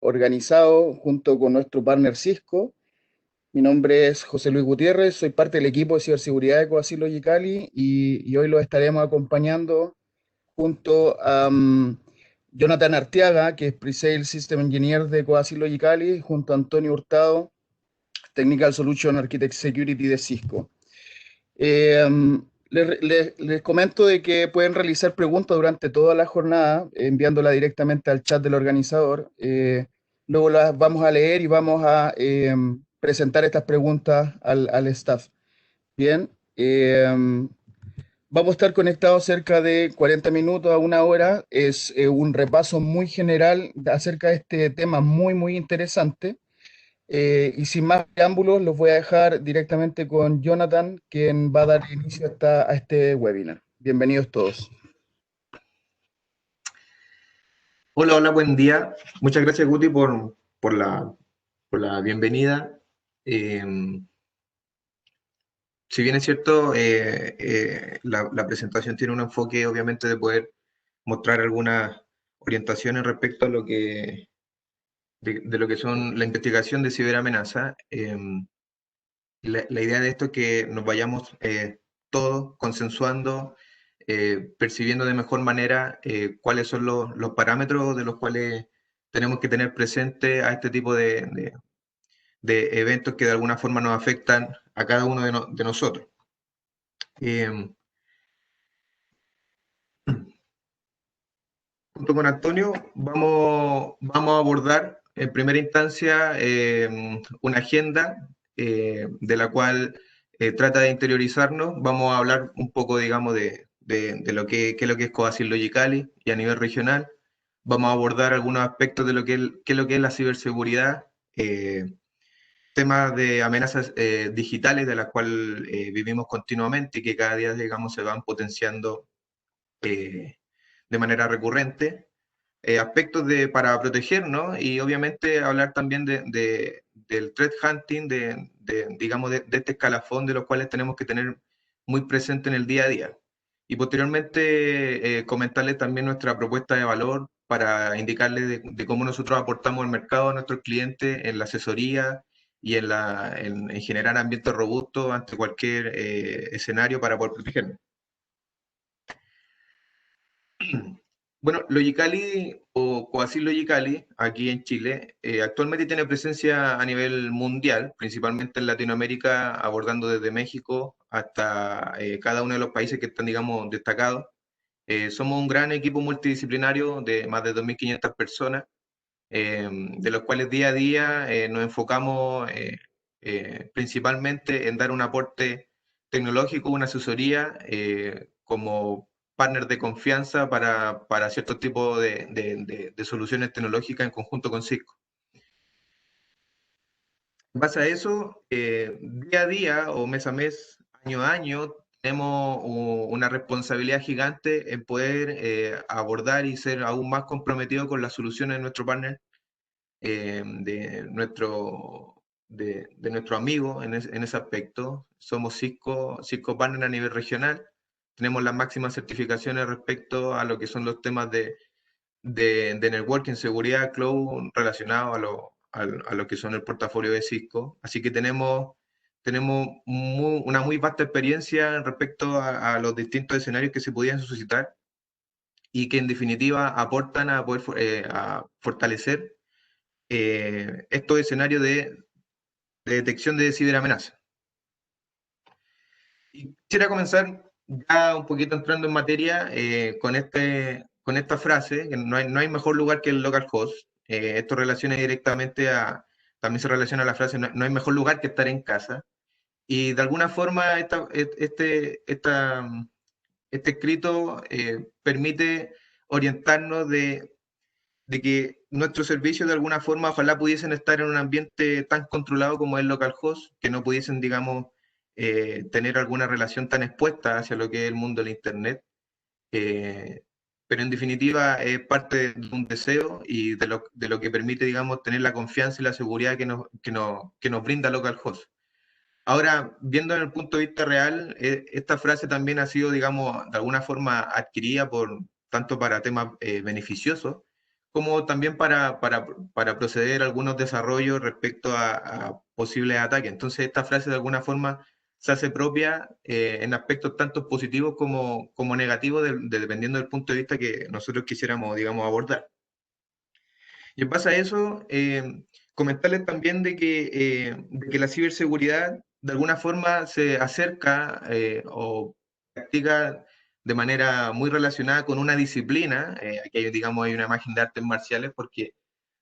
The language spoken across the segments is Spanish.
organizado junto con nuestro partner Cisco. Mi nombre es José Luis Gutiérrez, soy parte del equipo de ciberseguridad de Coasil Logicali y hoy los estaremos acompañando junto a Jonathan Arteaga, que es Pre-Sales System Engineer de Coasil Logicali, junto a Antonio Hurtado, Technical Solution Architect Security de Cisco. Les comento de que pueden realizar preguntas durante toda la jornada, enviándola directamente al chat del organizador. Luego las vamos a leer y vamos a presentar estas preguntas al staff. Bien, vamos a estar conectados cerca de 40 minutos a una hora. Es un repaso muy general acerca de este tema muy interesante. Y sin más preámbulos, los voy a dejar directamente con Jonathan, quien va a dar inicio a este webinar. Bienvenidos todos. Hola, hola, buen día. Muchas gracias, Guti, por la bienvenida. Si bien es cierto, la presentación tiene un enfoque, obviamente, de poder mostrar algunas orientaciones respecto a de lo que son la investigación de ciberamenaza. La idea de esto es que nos vayamos todos consensuando, percibiendo de mejor manera cuáles son los parámetros de los cuales tenemos que tener presente a este tipo de eventos que de alguna forma nos afectan a cada uno de nosotros. Junto con Antonio vamos a abordar en primera instancia una agenda de la cual trata de interiorizarnos. Vamos a hablar un poco, digamos, de lo qué es lo que es Coasil Logicali y a nivel regional. Vamos a abordar algunos aspectos de qué es lo que es la ciberseguridad, temas de amenazas digitales de las cuales vivimos continuamente y que cada día, digamos, se van potenciando de manera recurrente, aspectos para protegernos y obviamente hablar también del threat hunting, digamos, de este escalafón de los cuales tenemos que tener muy presente en el día a día. Y posteriormente comentarles también nuestra propuesta de valor para indicarles de cómo nosotros aportamos al mercado a nuestros clientes en la asesoría y en generar ambientes robustos ante cualquier escenario para poder protegernos. Bueno, Logicali o Coasil Logicali, aquí en Chile, actualmente tiene presencia a nivel mundial, principalmente en Latinoamérica, abordando desde México hasta cada uno de los países que están, digamos, destacados. Somos un gran equipo multidisciplinario de más de 2.500 personas, de los cuales día a día nos enfocamos principalmente en dar un aporte tecnológico, una asesoría como partner de confianza para ciertos tipos de soluciones tecnológicas en conjunto con Cisco. En base a eso, día a día o mes a mes, año a año, tenemos una responsabilidad gigante en poder abordar y ser aún más comprometidos con las soluciones de nuestro partner, de nuestro amigo en ese aspecto. Somos Cisco Partner a nivel regional. Tenemos las máximas certificaciones respecto a lo que son los temas de networking, seguridad, cloud relacionados a lo que son el portafolio de Cisco. Así que tenemos una muy vasta experiencia respecto a los distintos escenarios que se podían suscitar y que en definitiva aportan a poder a fortalecer estos escenarios de detección de ciberamenaza. Y quisiera comenzar ya un poquito entrando en materia con esta frase, que no hay mejor lugar que el localhost. Esto relaciona directamente también se relaciona a la frase, no hay mejor lugar que estar en casa. Y de alguna forma este escrito permite orientarnos de que nuestros servicios de alguna forma ojalá pudiesen estar en un ambiente tan controlado como el localhost, que no pudiesen, digamos, tener alguna relación tan expuesta hacia lo que es el mundo del Internet. Pero en definitiva es parte de un deseo y de lo que permite, digamos, tener la confianza y la seguridad que nos brinda localhost. Ahora, viendo en el punto de vista real, esta frase también ha sido, digamos, de alguna forma adquirida tanto para temas beneficiosos, como también para proceder a algunos desarrollos respecto a posibles ataques. Entonces, esta frase de alguna forma se hace propia en aspectos tanto positivos como negativos, dependiendo del punto de vista que nosotros quisiéramos, digamos, abordar. Y en base a eso, comentarles también de que la ciberseguridad de alguna forma se acerca o practica de manera muy relacionada con una disciplina. Aquí hay, digamos, hay una imagen de artes marciales porque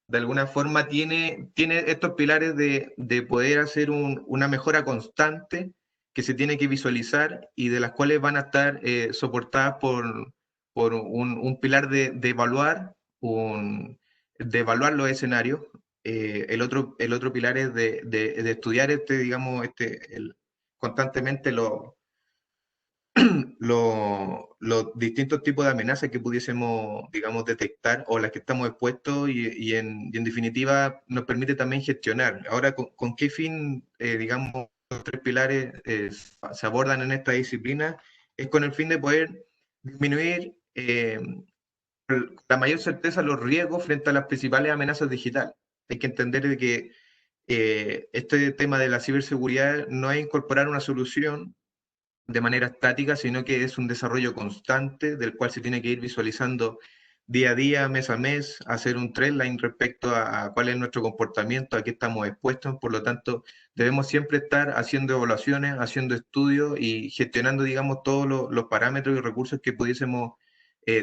de alguna forma tiene estos pilares de poder hacer una mejora constante que se tiene que visualizar y de las cuales van a estar soportadas por un pilar de evaluar, de evaluar los escenarios. El otro pilar es de estudiar digamos, constantemente los distintos tipos de amenazas que pudiésemos, digamos, detectar o las que estamos expuestos y en definitiva nos permite también gestionar. Ahora, con qué fin, digamos, los tres pilares se abordan en esta disciplina? Es con el fin de poder disminuir con la mayor certeza los riesgos frente a las principales amenazas digitales. Hay que entender de que este tema de la ciberseguridad no es incorporar una solución de manera estática, sino que es un desarrollo constante del cual se tiene que ir visualizando día a día, mes a mes, hacer un trendline respecto a cuál es nuestro comportamiento, a qué estamos expuestos. Por lo tanto, debemos siempre estar haciendo evaluaciones, haciendo estudios y gestionando, digamos, todos los parámetros y recursos que pudiésemos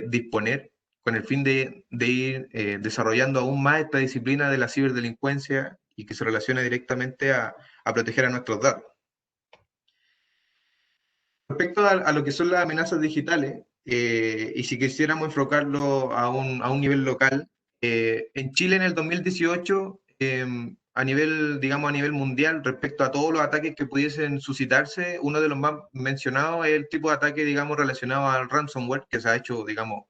disponer con el fin de ir desarrollando aún más esta disciplina de la ciberdelincuencia y que se relacione directamente a proteger a nuestros datos. Respecto a lo que son las amenazas digitales, y si quisiéramos enfocarlo a un nivel local, en Chile en el 2018, a nivel, digamos, a nivel mundial, respecto a todos los ataques que pudiesen suscitarse, uno de los más mencionados es el tipo de ataque, digamos, relacionado al ransomware, que se ha hecho, digamos,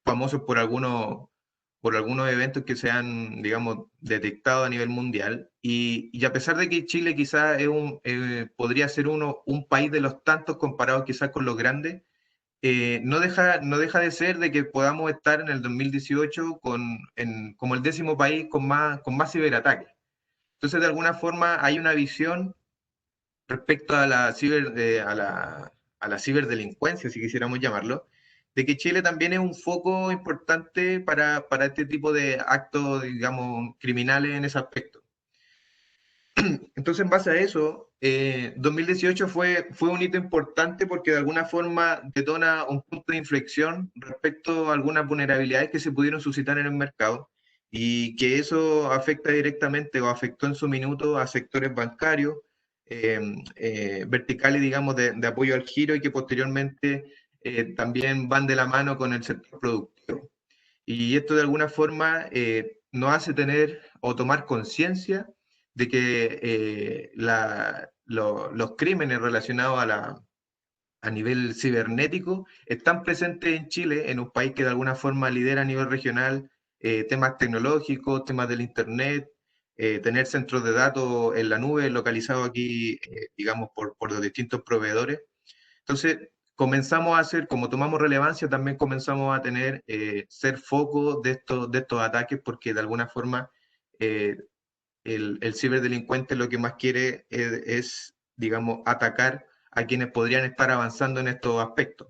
famoso por algunos eventos que se han, digamos, detectado a nivel mundial. Y a pesar de que Chile quizás podría ser un país de los tantos comparados quizás con los grandes, no deja de ser de que podamos estar en el 2018 como el 10º país con más ciberataques. Entonces, de alguna forma, hay una visión respecto a a la ciberdelincuencia, si quisiéramos llamarlo, de que Chile también es un foco importante para este tipo de actos, digamos, criminales en ese aspecto. Entonces, en base a eso, 2018 fue un hito importante porque de alguna forma detona un punto de inflexión respecto a algunas vulnerabilidades que se pudieron suscitar en el mercado y que eso afecta directamente o afectó en su minuto a sectores bancarios, verticales, digamos, de apoyo al giro y que posteriormente también van de la mano con el sector productivo. Y esto de alguna forma nos hace tener o tomar conciencia de que los crímenes relacionados a nivel cibernético están presentes en Chile, en un país que de alguna forma lidera a nivel regional temas tecnológicos, temas del Internet, tener centros de datos en la nube localizados aquí, digamos, por los distintos proveedores. Entonces, comenzamos a hacer, como tomamos relevancia, también comenzamos a tener, ser foco de estos ataques, porque de alguna forma eh, el ciberdelincuente lo que más quiere digamos, atacar a quienes podrían estar avanzando en estos aspectos.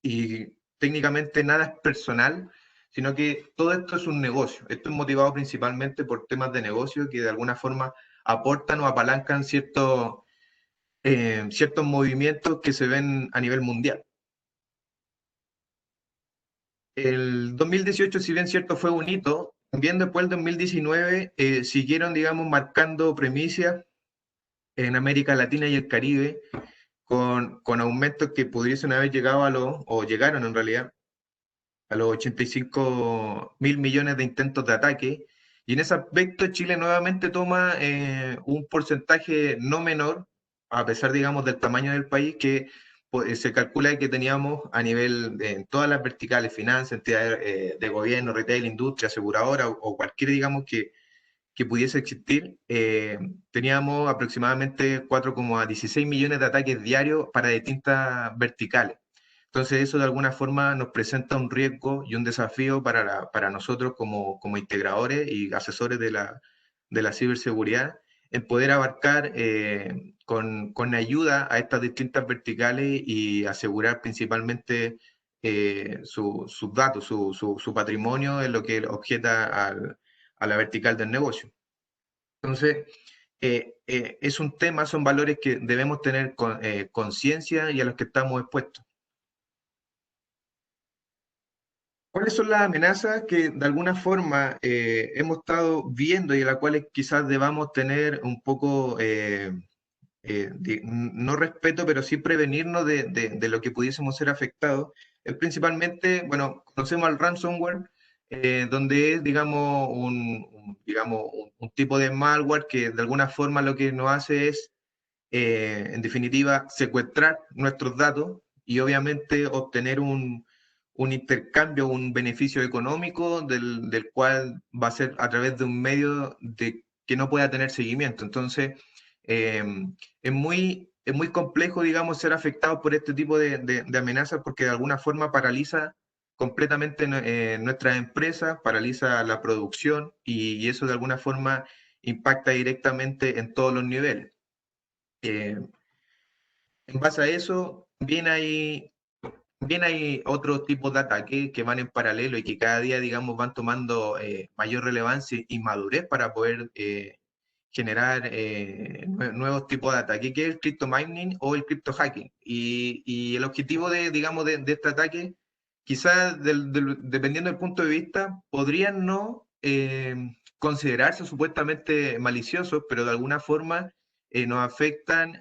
Y técnicamente nada es personal, sino que todo esto es un negocio. Esto es motivado principalmente por temas de negocio que de alguna forma aportan o apalancan ciertos movimientos que se ven a nivel mundial. El 2018, si bien cierto fue un hito, también después del 2019 siguieron, digamos, marcando premisas en América Latina y el Caribe con aumentos que pudiesen haber llegado o llegaron en realidad, a los 85.000 millones de intentos de ataque. Y en ese aspecto Chile nuevamente toma un porcentaje no menor, a pesar, digamos, del tamaño del país, que se calcula que teníamos a nivel de todas las verticales, finanzas, entidades de gobierno, retail, industria, aseguradora o cualquier, digamos, que pudiese existir, teníamos aproximadamente 4,16 millones de ataques diarios para distintas verticales. Entonces eso de alguna forma nos presenta un riesgo y un desafío para nosotros como integradores y asesores de la ciberseguridad, en poder abarcar con ayuda a estas distintas verticales y asegurar principalmente sus datos, su patrimonio en lo que objeta a la vertical del negocio. Entonces, es un tema, son valores que debemos tener conciencia y a los que estamos expuestos. ¿Cuáles son las amenazas que de alguna forma hemos estado viendo y a las cuales quizás debamos tener un poco, no respeto, pero sí prevenirnos de lo que pudiésemos ser afectados? Es principalmente, bueno, conocemos al ransomware, donde es, digamos, un tipo de malware que de alguna forma lo que nos hace es, en definitiva, secuestrar nuestros datos y obviamente obtener un intercambio, un beneficio económico del cual va a ser a través de un medio que no pueda tener seguimiento. Entonces, eh, es muy complejo, digamos, ser afectado por este tipo de amenazas porque de alguna forma paraliza completamente nuestras empresas, paraliza la producción y eso de alguna forma impacta directamente en todos los niveles. Eh, en base a eso, bien hay otros tipos de ataques que van en paralelo y que cada día, digamos, van tomando mayor relevancia y madurez para poder generar nuevos tipos de ataque, que es el crypto mining o el crypto hacking. Y el objetivo digamos, de este ataque, quizás dependiendo del punto de vista, podrían no considerarse supuestamente maliciosos, pero de alguna forma nos afectan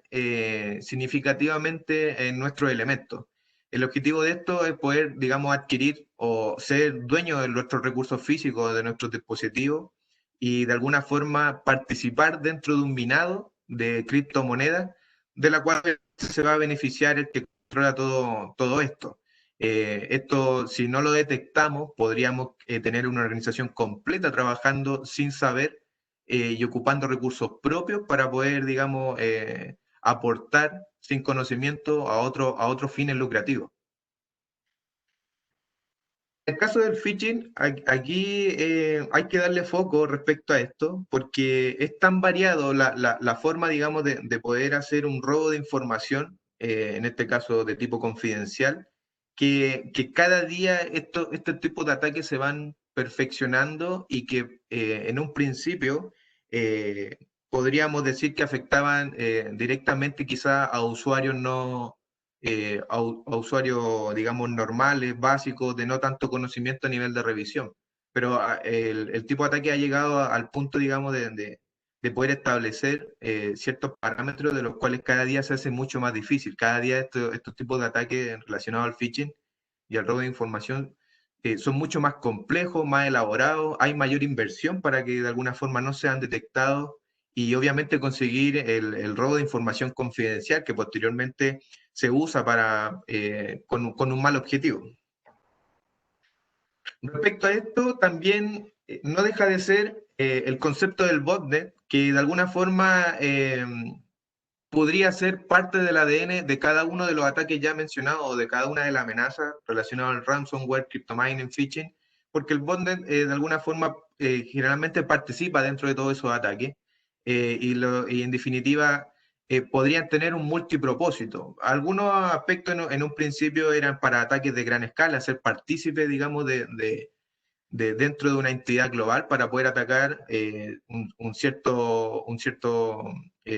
significativamente en nuestros elementos. El objetivo de esto es poder, digamos, adquirir o ser dueño de nuestros recursos físicos, de nuestros dispositivos, y de alguna forma participar dentro de un minado de criptomonedas, de la cual se va a beneficiar el que controla todo esto. Esto, si no lo detectamos, podríamos tener una organización completa trabajando sin saber y ocupando recursos propios para poder, digamos, aportar sin conocimiento a otros fines lucrativos. En el caso del phishing, aquí hay que darle foco respecto a esto, porque es tan variado la forma, digamos, de poder hacer un robo de información, en este caso de tipo confidencial, que cada día este tipo de ataques se van perfeccionando y que en un principio eh, podríamos decir que afectaban directamente quizá a usuarios no a usuarios, digamos, normales, básicos, de no tanto conocimiento a nivel de revisión. Pero el tipo de ataque ha llegado al punto, digamos, de poder establecer ciertos parámetros de los cuales cada día se hace mucho más difícil. Cada día estos tipos de ataques relacionados al phishing y al robo de información son mucho más complejos, más elaborados, hay mayor inversión para que de alguna forma no sean detectados y obviamente conseguir el robo de información confidencial que posteriormente se usa con un mal objetivo. Respecto a esto, también no deja de ser el concepto del botnet, que de alguna forma podría ser parte del ADN de cada uno de los ataques ya mencionados o de cada una de las amenazas relacionadas al ransomware, cryptomining, phishing, porque el botnet de alguna forma generalmente participa dentro de todos esos ataques y en definitiva podrían tener un multipropósito. Algunos aspectos en un principio eran para ataques de gran escala, ser partícipe, digamos, dentro de una entidad global para poder atacar un cierto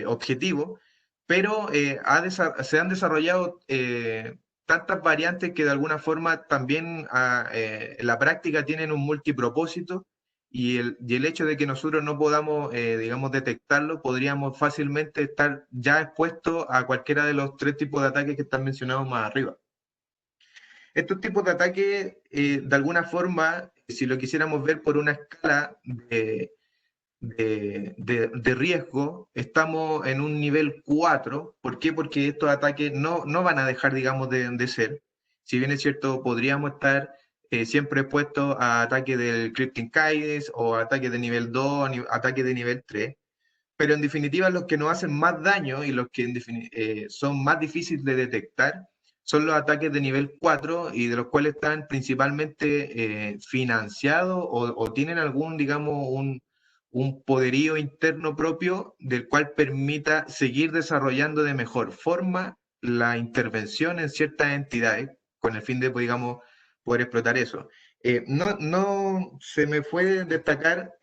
objetivo, pero se han desarrollado tantas variantes que de alguna forma también en la práctica tienen un multipropósito y el hecho de que nosotros no podamos, digamos, detectarlo, podríamos fácilmente estar ya expuestos a cualquiera de los tres tipos de ataques que están mencionados más arriba. Estos tipos de ataques, de alguna forma, si lo quisiéramos ver por una escala de riesgo, estamos en un nivel 4. ¿Por qué? Porque estos ataques no van a dejar, digamos, de ser. Si bien es cierto, podríamos estar siempre expuestos a ataques del Crypting Kites o ataques de nivel 2, ataques de nivel 3, pero en definitiva los que nos hacen más daño y los que son más difíciles de detectar son los ataques de nivel 4 y de los cuales están principalmente financiados o tienen algún, digamos, un poderío interno propio del cual permita seguir desarrollando de mejor forma la intervención en ciertas entidades con el fin de, pues, digamos, poder explotar eso. No se me fue destacar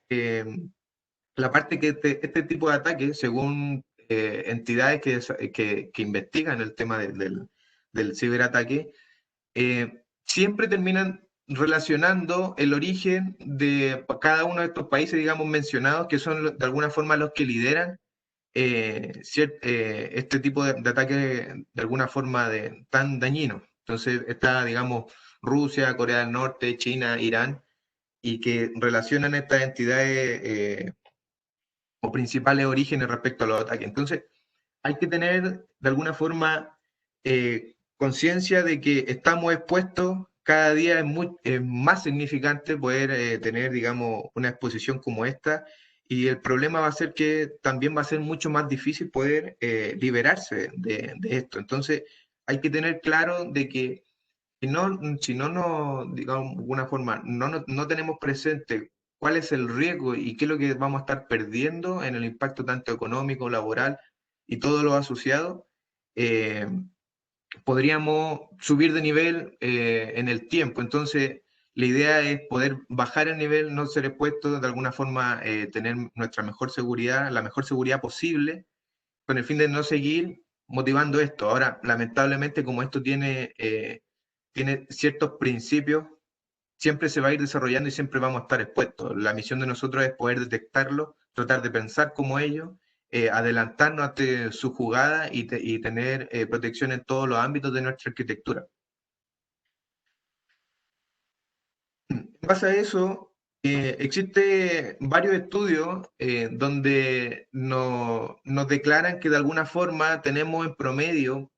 la parte que este tipo de ataques, según entidades que investigan el tema del ciberataque, siempre terminan relacionando el origen de cada uno de estos países, digamos, mencionados, que son de alguna forma los que lideran este tipo de ataque de alguna forma tan dañino. Entonces está, digamos, Rusia, Corea del Norte, China, Irán, y que relacionan estas entidades o principales orígenes respecto a los ataques. Entonces, hay que tener de alguna forma conciencia de que estamos expuestos, cada día es más significante poder tener, digamos, una exposición como esta, y el problema va a ser que también va a ser mucho más difícil poder liberarse de esto. Entonces, hay que tener claro de que si no, digamos, de alguna forma, no tenemos presente cuál es el riesgo y qué es lo que vamos a estar perdiendo en el impacto tanto económico, laboral y todo lo asociado, eh, podríamos subir de nivel en el tiempo. Entonces, la idea es poder bajar el nivel, no ser expuestos, de alguna forma tener nuestra mejor seguridad, la mejor seguridad posible, con el fin de no seguir motivando esto. Ahora, lamentablemente, como esto tiene ciertos principios, siempre se va a ir desarrollando y siempre vamos a estar expuestos. La misión de nosotros es poder detectarlo, tratar de pensar como ellos, adelantarnos ante su jugada y tener protección en todos los ámbitos de nuestra arquitectura. En base a eso, existe varios estudios donde nos declaran que de alguna forma tenemos en promedio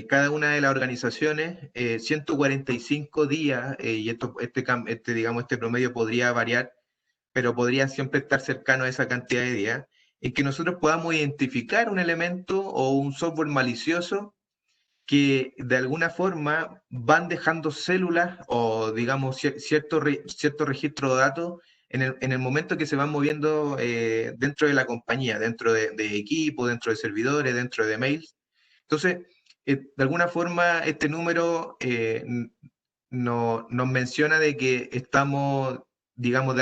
cada una de las organizaciones 145 días, y digamos, este promedio podría variar, pero podría siempre estar cercano a esa cantidad de días, en que nosotros podamos identificar un elemento o un software malicioso que de alguna forma van dejando células o, digamos, cierto registro de datos en el momento que se van moviendo dentro de la compañía, dentro de equipo, dentro de servidores, dentro de mails. Entonces, de alguna forma, este número nos menciona de que estamos, digamos,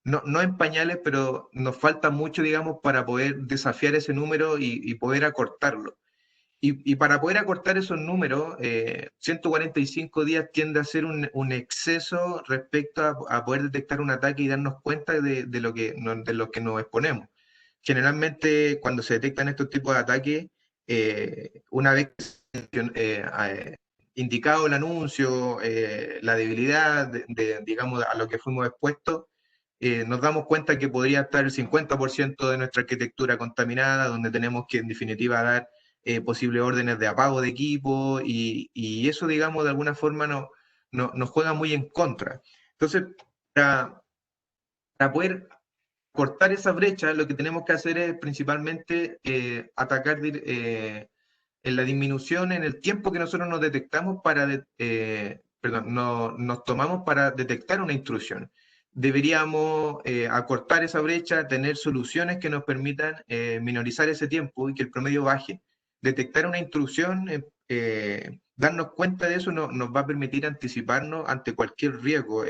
no en pañales, pero nos falta mucho, digamos, para poder desafiar ese número y poder acortarlo. Y para poder acortar esos números, 145 días tiende a ser un exceso respecto a poder detectar un ataque y darnos cuenta de lo que nos exponemos. Generalmente, cuando se detectan estos tipos de ataques, una vez indicado el anuncio, la debilidad, digamos, a lo que fuimos expuestos, nos damos cuenta que podría estar el 50% de nuestra arquitectura contaminada, donde tenemos que, en definitiva, dar posibles órdenes de apago de equipo, y eso, digamos, de alguna forma nos juega muy en contra. Entonces, para poder cortar esa brecha, lo que tenemos que hacer es principalmente atacar en la disminución en el tiempo que nosotros nos detectamos perdón, nos tomamos para detectar una intrusión. Deberíamos acortar esa brecha, tener soluciones que nos permitan minorizar ese tiempo y que el promedio baje. Detectar una intrusión, darnos cuenta de eso nos va a permitir anticiparnos ante cualquier riesgo,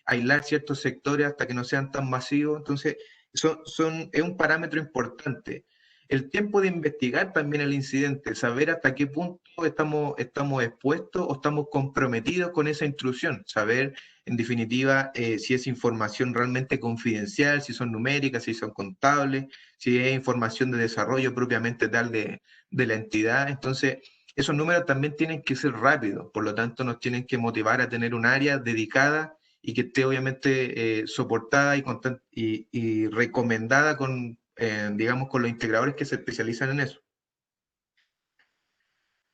aislar ciertos sectores hasta que no sean tan masivos. Entonces, es un parámetro importante. El tiempo de investigar también el incidente, saber hasta qué punto estamos expuestos o estamos comprometidos con esa intrusión, saber en definitiva si es información realmente confidencial, si son numéricas, si son contables, si es información de desarrollo propiamente tal de la entidad. Entonces, esos números también tienen que ser rápidos, por lo tanto nos tienen que motivar a tener un área dedicada y que esté obviamente soportada y recomendada digamos, con los integradores que se especializan en eso.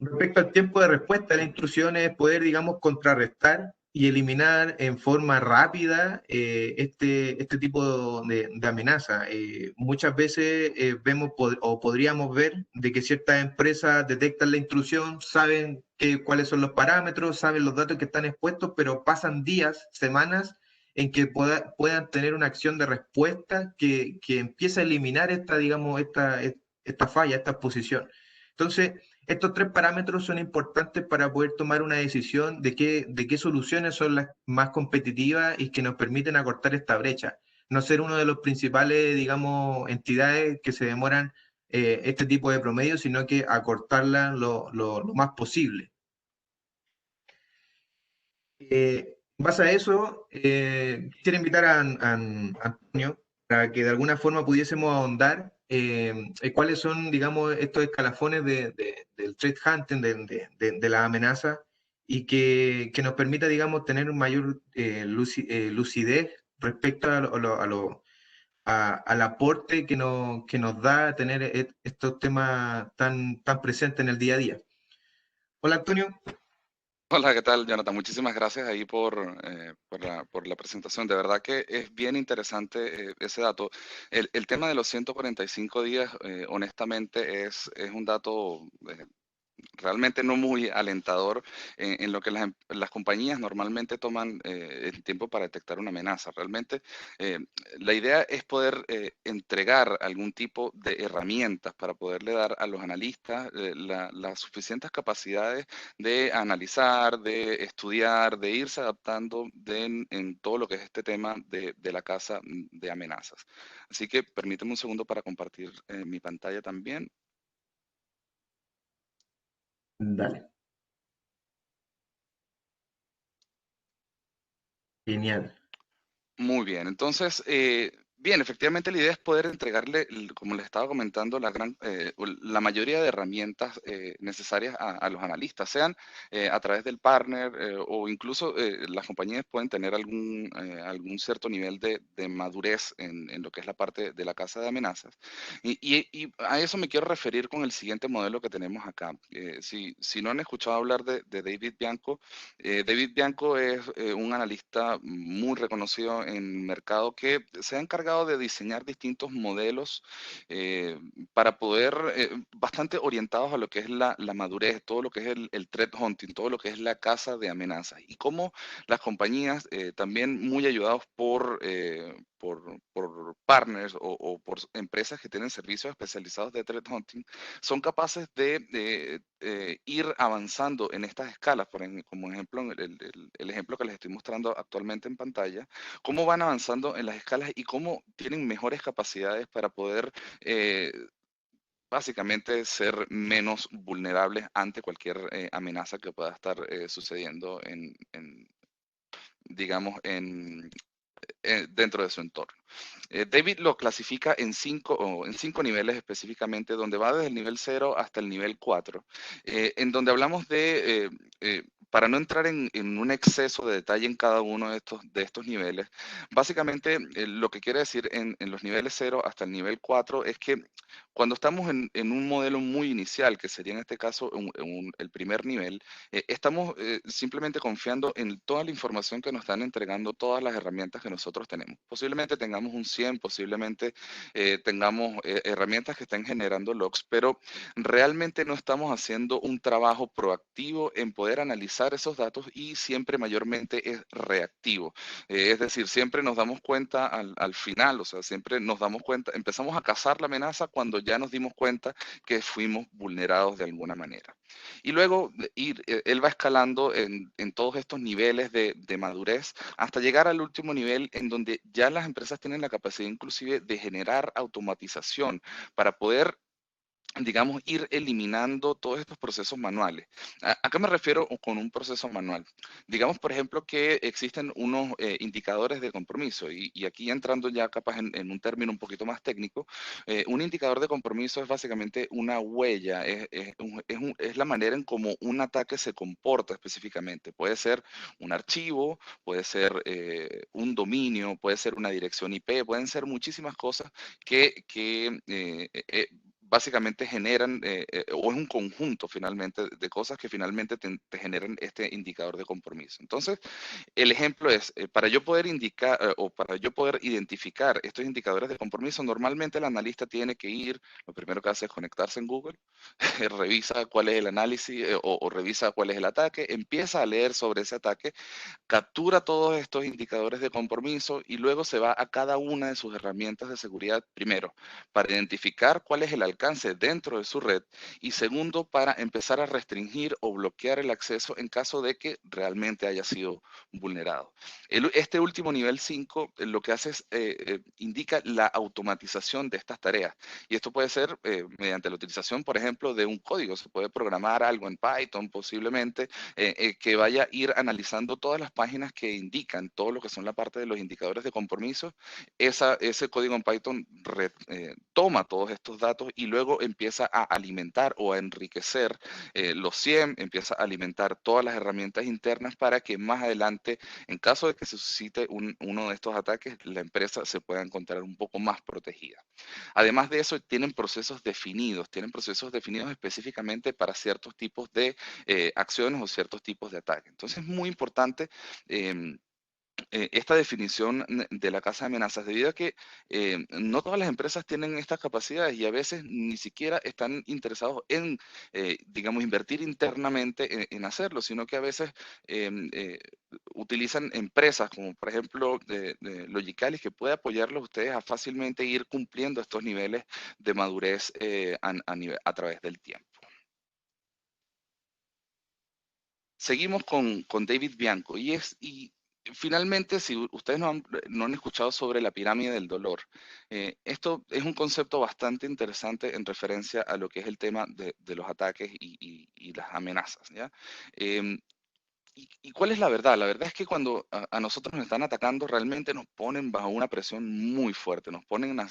Respecto al tiempo de respuesta a la intrusión es poder, digamos, contrarrestar y eliminar en forma rápida este tipo de amenaza. Muchas veces vemos o podríamos ver de que ciertas empresas detectan la intrusión, saben cuáles son los parámetros, saben los datos que están expuestos, pero pasan días, semanas en que puedan tener una acción de respuesta que empieza a eliminar digamos, esta falla, esta exposición. Entonces, estos tres parámetros son importantes para poder tomar una decisión de qué soluciones son las más competitivas y que nos permiten acortar esta brecha. No ser uno de los principales, digamos, entidades que se demoran este tipo de promedios, sino que acortarla lo más posible. En base a eso, quisiera invitar a Antonio para que de alguna forma pudiésemos ahondar cuáles son, digamos, estos escalafones del threat hunting, de la amenaza, y que nos permita, digamos, tener mayor lucidez respecto al aporte que nos da tener estos temas tan presentes en el día a día. Hola, Antonio. Hola, ¿qué tal, Jonathan? Muchísimas gracias ahí por la presentación. De verdad que es bien interesante ese dato. El tema de los 145 días, honestamente, es un dato realmente no muy alentador en lo que las compañías normalmente toman el tiempo para detectar una amenaza. Realmente eh, la idea es poder entregar algún tipo de herramientas para poderle dar a los analistas las suficientes capacidades de analizar, de estudiar, de irse adaptando en todo lo que es este tema de la caza de amenazas. Así que permíteme un segundo para compartir mi pantalla también. Dale. Genial. Muy bien, entonces, bien, efectivamente la idea es poder entregarle, como les estaba comentando, la mayoría de herramientas necesarias a los analistas, sean a través del partner o incluso las compañías pueden tener algún cierto nivel de madurez en lo que es la parte de la caza de amenazas. Y a eso me quiero referir con el siguiente modelo que tenemos acá. Si no han escuchado hablar de David Bianco, David Bianco es un analista muy reconocido en el mercado que se ha encargado de diseñar distintos modelos para poder, bastante orientados a lo que es la madurez, todo lo que es el threat hunting, todo lo que es la caza de amenazas y cómo las compañías, también muy ayudados por partners o por empresas que tienen servicios especializados de threat hunting, son capaces de ir avanzando en estas escalas, como ejemplo, el ejemplo que les estoy mostrando actualmente en pantalla, cómo van avanzando en las escalas y cómo tienen mejores capacidades para poder básicamente ser menos vulnerables ante cualquier amenaza que pueda estar sucediendo digamos, dentro de su entorno. David lo clasifica en cinco niveles específicamente, donde va desde el nivel 0 hasta el nivel 4, en donde hablamos para no entrar en un exceso de detalle en cada uno de estos niveles, básicamente lo que quiere decir en los niveles 0 hasta el nivel 4 es que cuando estamos en un modelo muy inicial, que sería en este caso el primer nivel, estamos simplemente confiando en toda la información que nos están entregando, todas las herramientas que nosotros tenemos. Posiblemente tengamos un 100, posiblemente tengamos herramientas que estén generando logs, pero realmente no estamos haciendo un trabajo proactivo en poder analizar esos datos y siempre mayormente es reactivo. Es decir, siempre nos damos cuenta al final, o sea, siempre nos damos cuenta, empezamos a cazar la amenaza cuando ya nos dimos cuenta que fuimos vulnerados de alguna manera. Y luego él va escalando en todos estos niveles de madurez hasta llegar al último nivel en donde ya las empresas tienen la capacidad inclusive de generar automatización para poder, digamos, ir eliminando todos estos procesos manuales. ¿A qué me refiero con un proceso manual? Digamos, por ejemplo, que existen unos indicadores de compromiso y aquí entrando ya capaz en un término un poquito más técnico, un indicador de compromiso es básicamente una huella, es la manera en cómo un ataque se comporta específicamente. Puede ser un archivo, puede ser un dominio, puede ser una dirección IP, pueden ser muchísimas cosas que básicamente generan, o es un conjunto finalmente de cosas que finalmente te generan este indicador de compromiso. Entonces, el ejemplo es, para yo poder indicar o para yo poder identificar estos indicadores de compromiso, normalmente el analista tiene que ir, lo primero que hace es conectarse en Google, revisa cuál es el análisis o revisa cuál es el ataque, empieza a leer sobre ese ataque, captura todos estos indicadores de compromiso y luego se va a cada una de sus herramientas de seguridad, primero, para identificar cuál es el alcance dentro de su red y segundo, para empezar a restringir o bloquear el acceso en caso de que realmente haya sido vulnerado. Este último nivel 5 lo que hace es indica la automatización de estas tareas y esto puede ser mediante la utilización, por ejemplo, de un código. Se puede programar algo en Python posiblemente que vaya a ir analizando todas las páginas que indican todo lo que son la parte de los indicadores de compromiso. Ese código en Python toma todos estos datos y luego empieza a alimentar o a enriquecer los SIEM, empieza a alimentar todas las herramientas internas para que más adelante, en caso de que se suscite uno de estos ataques, la empresa se pueda encontrar un poco más protegida. Además de eso, tienen procesos definidos específicamente para ciertos tipos de acciones o ciertos tipos de ataques. Entonces es muy importante esta definición de la casa de amenazas, debido a que no todas las empresas tienen estas capacidades y a veces ni siquiera están interesados en, digamos, invertir internamente en hacerlo, sino que a veces utilizan empresas como por ejemplo de Logicalis que puede apoyarlos a ustedes a fácilmente ir cumpliendo estos niveles de madurez a través del tiempo. Seguimos con David Bianco y finalmente, si ustedes no han escuchado sobre la pirámide del dolor, esto es un concepto bastante interesante en referencia a lo que es el tema de los ataques y las amenazas, ¿ya? ¿Y cuál es la verdad? La verdad es que cuando a nosotros nos están atacando, realmente nos ponen bajo una presión muy fuerte, nos ponen a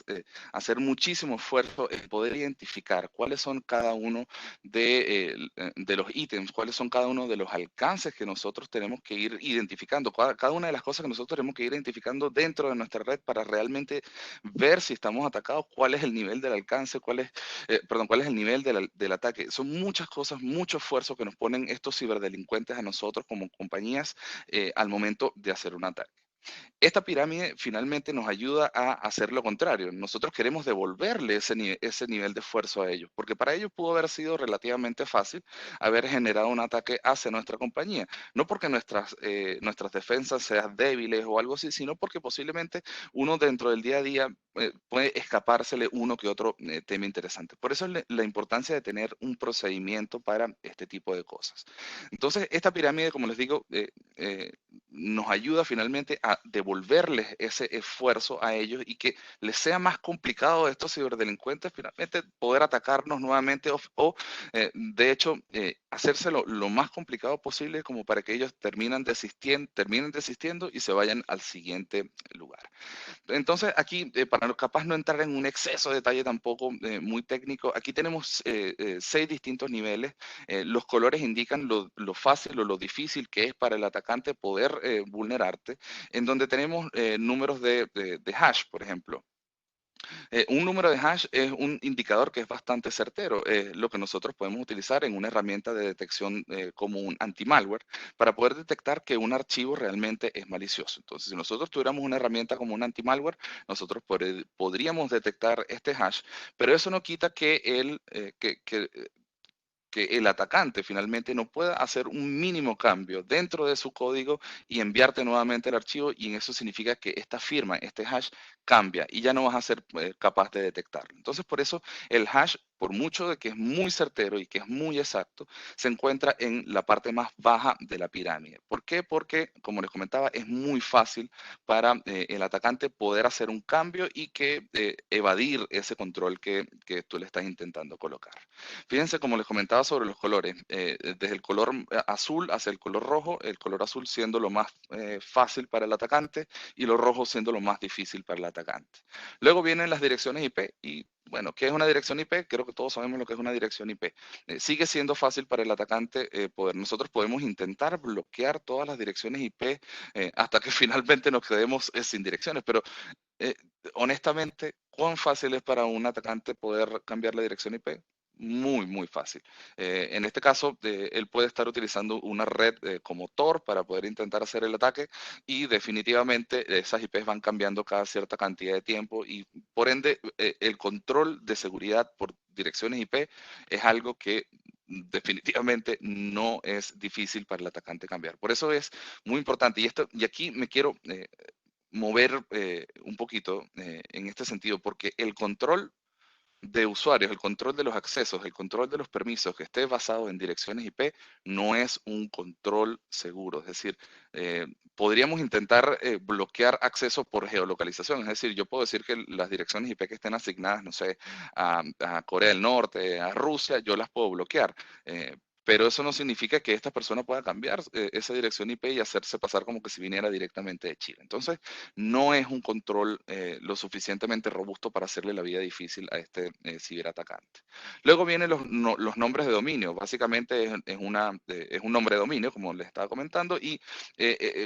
hacer muchísimo esfuerzo en poder identificar cuáles son cada uno de los ítems, cuáles son cada uno de los alcances que nosotros tenemos que ir identificando, cada una de las cosas que nosotros tenemos que ir identificando dentro de nuestra red para realmente ver si estamos atacados, cuál es el nivel del alcance, cuál es el nivel del ataque. Son muchas cosas, mucho esfuerzo que nos ponen estos ciberdelincuentes a nosotros como compañías al momento de hacer un ataque. Esta pirámide finalmente nos ayuda a hacer lo contrario. Nosotros queremos devolverle ese nivel de esfuerzo a ellos, porque para ellos pudo haber sido relativamente fácil haber generado un ataque hacia nuestra compañía. No porque nuestras defensas sean débiles o algo así, sino porque posiblemente uno dentro del día a día puede escapársele uno que otro tema interesante. Por eso es la importancia de tener un procedimiento para este tipo de cosas. Entonces, esta pirámide, como les digo, nos ayuda finalmente a devolverles ese esfuerzo a ellos y que les sea más complicado a estos ciberdelincuentes finalmente poder atacarnos nuevamente o de hecho, hacérselo lo más complicado posible como para que ellos terminen desistiendo y se vayan al siguiente lugar. Entonces, aquí, para capaz no entrar en un exceso de detalle tampoco muy técnico, aquí tenemos 6 distintos niveles. Los colores indican lo fácil o lo difícil que es para el atacante poder vulnerarte, en donde tenemos números de hash, por ejemplo. Un número de hash es un indicador que es bastante certero, lo que nosotros podemos utilizar en una herramienta de detección como un anti-malware para poder detectar que un archivo realmente es malicioso. Entonces, si nosotros tuviéramos una herramienta como un anti-malware, nosotros podríamos detectar este hash, pero eso no quita que el atacante finalmente no pueda hacer un mínimo cambio dentro de su código y enviarte nuevamente el archivo, y eso significa que esta firma, este hash, cambia y ya no vas a ser capaz de detectarlo. Entonces, por eso el hash, por mucho de que es muy certero y que es muy exacto, se encuentra en la parte más baja de la pirámide. ¿Por qué? Porque, como les comentaba, es muy fácil para el atacante poder hacer un cambio y que evadir ese control que tú le estás intentando colocar. Fíjense, como les comentaba sobre los colores, desde el color azul hacia el color azul siendo lo más fácil para el atacante y lo rojo siendo lo más difícil para el atacante. Luego vienen las direcciones IP y bueno, ¿qué es una dirección IP? Creo que todos sabemos lo que es una dirección IP. Sigue siendo fácil para el atacante nosotros podemos intentar bloquear todas las direcciones IP hasta que finalmente nos quedemos sin direcciones, pero eh, honestamente, ¿cuán fácil es para un atacante poder cambiar la dirección IP? Muy, muy fácil. En este caso, él puede estar utilizando una red como Tor para poder intentar hacer el ataque y definitivamente esas IPs van cambiando cada cierta cantidad de tiempo y por ende el control de seguridad por direcciones IP es algo que definitivamente no es difícil para el atacante cambiar. Por eso es muy importante y aquí me quiero mover un poquito en este sentido, porque el control de usuarios, el control de los accesos, el control de los permisos que esté basado en direcciones IP no es un control seguro. Es decir, podríamos intentar bloquear acceso por geolocalización. Es decir, yo puedo decir que las direcciones IP que estén asignadas, no sé, a Corea del Norte, a Rusia, yo las puedo bloquear. Pero eso no significa que esta persona pueda cambiar esa dirección IP y hacerse pasar como que si viniera directamente de Chile. Entonces, no es un control lo suficientemente robusto para hacerle la vida difícil a este ciberatacante. Luego vienen los nombres de dominio. Básicamente es un nombre de dominio, como les estaba comentando, y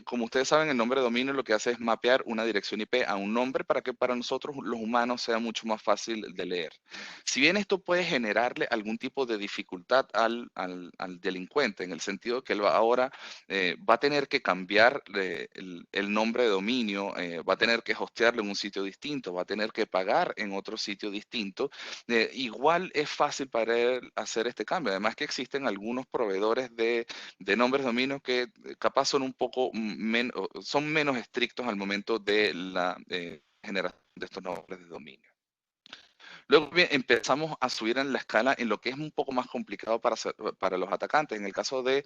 como ustedes saben, el nombre de dominio lo que hace es mapear una dirección IP a un nombre para que para nosotros los humanos sea mucho más fácil de leer. Si bien esto puede generarle algún tipo de dificultad al delincuente, en el sentido que él ahora va a tener que cambiar el nombre de dominio, va a tener que hostearlo en un sitio distinto, va a tener que pagar en otro sitio distinto. Igual es fácil para él hacer este cambio. Además que existen algunos proveedores de nombres de dominio que capaz son un poco son menos estrictos al momento de la generación de estos nombres de dominio. Luego bien, empezamos a subir en la escala en lo que es un poco más complicado para los atacantes, en el caso de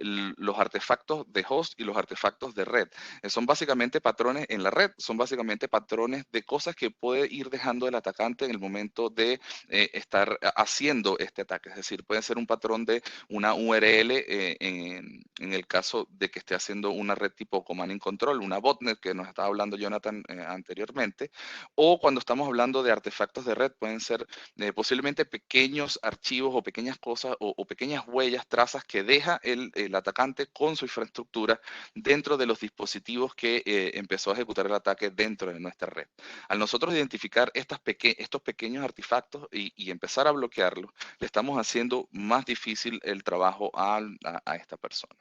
los artefactos de host y los artefactos de red. Son básicamente patrones en la red, son básicamente patrones de cosas que puede ir dejando el atacante en el momento de estar haciendo este ataque. Es decir, puede ser un patrón de una URL en el caso de que esté haciendo una red tipo Command and Control, una botnet que nos estaba hablando Jonathan anteriormente, o cuando estamos hablando de artefactos de red, pueden ser posiblemente pequeños archivos o pequeñas cosas o pequeñas huellas, trazas que deja el atacante con su infraestructura dentro de los dispositivos que empezó a ejecutar el ataque dentro de nuestra red. Al nosotros identificar estos pequeños artefactos y empezar a bloquearlos, le estamos haciendo más difícil el trabajo a esta persona.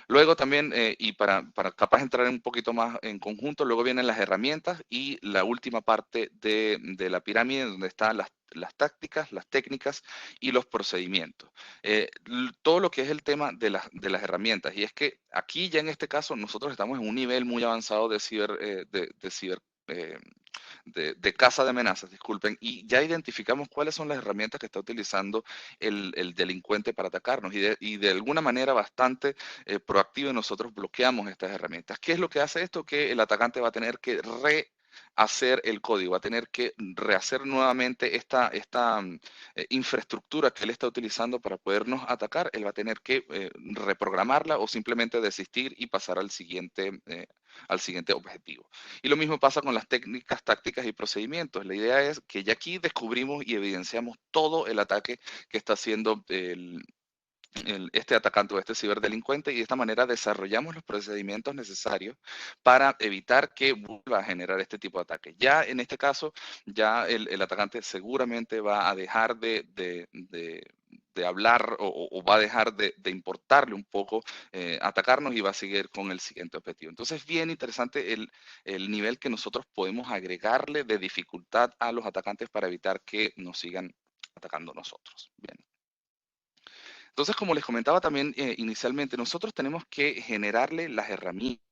Luego también, y para capaz entrar un poquito más en conjunto, luego vienen las herramientas y la última parte de la pirámide donde están las tácticas, las técnicas y los procedimientos. Todo lo que es el tema de las herramientas. Y es que aquí ya en este caso nosotros estamos en un nivel muy avanzado de ciber eh, de caza de amenazas, disculpen, y ya identificamos cuáles son las herramientas que está utilizando el delincuente para atacarnos y de alguna manera bastante proactiva y nosotros bloqueamos estas herramientas. ¿Qué es lo que hace esto? Que el atacante va a tener que hacer el código, va a tener que rehacer nuevamente esta infraestructura que él está utilizando para podernos atacar. Él va a tener que reprogramarla o simplemente desistir y pasar al siguiente objetivo. Y lo mismo pasa con las técnicas, tácticas y procedimientos. La idea es que ya aquí descubrimos y evidenciamos todo el ataque que está haciendo este atacante o este ciberdelincuente y de esta manera desarrollamos los procedimientos necesarios para evitar que vuelva a generar este tipo de ataque. Ya en este caso, ya el atacante seguramente va a dejar de hablar o va a dejar de importarle un poco atacarnos y va a seguir con el siguiente objetivo. Entonces es bien interesante el nivel que nosotros podemos agregarle de dificultad a los atacantes para evitar que nos sigan atacando nosotros. Bien. Entonces, como les comentaba también inicialmente, nosotros tenemos que generarle las herramientas,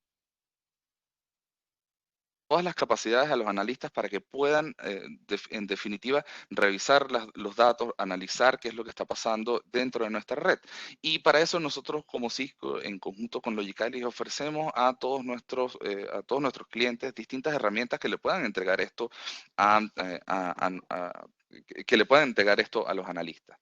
todas las capacidades a los analistas para que puedan, en definitiva, revisar los datos, analizar qué es lo que está pasando dentro de nuestra red. Y para eso nosotros como Cisco, en conjunto con Logicalis, ofrecemos a todos nuestros clientes distintas herramientas que le puedan entregar esto a, que le puedan entregar esto a los analistas.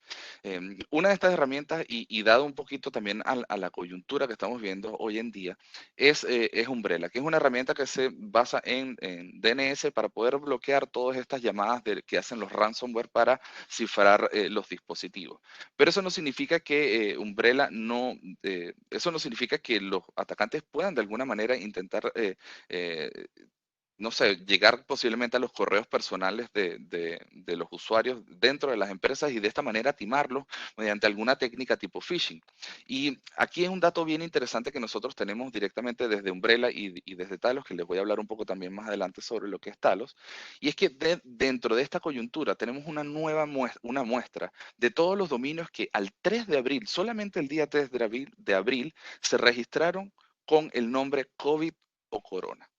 Una de estas herramientas, y dado un poquito también a la coyuntura que estamos viendo hoy en día, es Umbrella, que es una herramienta que se basa en DNS para poder bloquear todas estas llamadas que hacen los ransomware para cifrar los dispositivos. Pero eso no significa que Umbrella no, eso no significa que los atacantes puedan de alguna manera intentar no sé, llegar posiblemente a los correos personales de los usuarios dentro de las empresas y de esta manera timarlos mediante alguna técnica tipo phishing. Y aquí es un dato bien interesante que nosotros tenemos directamente desde Umbrella y desde Talos, que les voy a hablar un poco también más adelante sobre lo que es Talos, y es que dentro de esta coyuntura tenemos una nueva una muestra de todos los dominios que al 3 de abril, solamente el día 3 de abril, se registraron con el nombre COVID o Corona.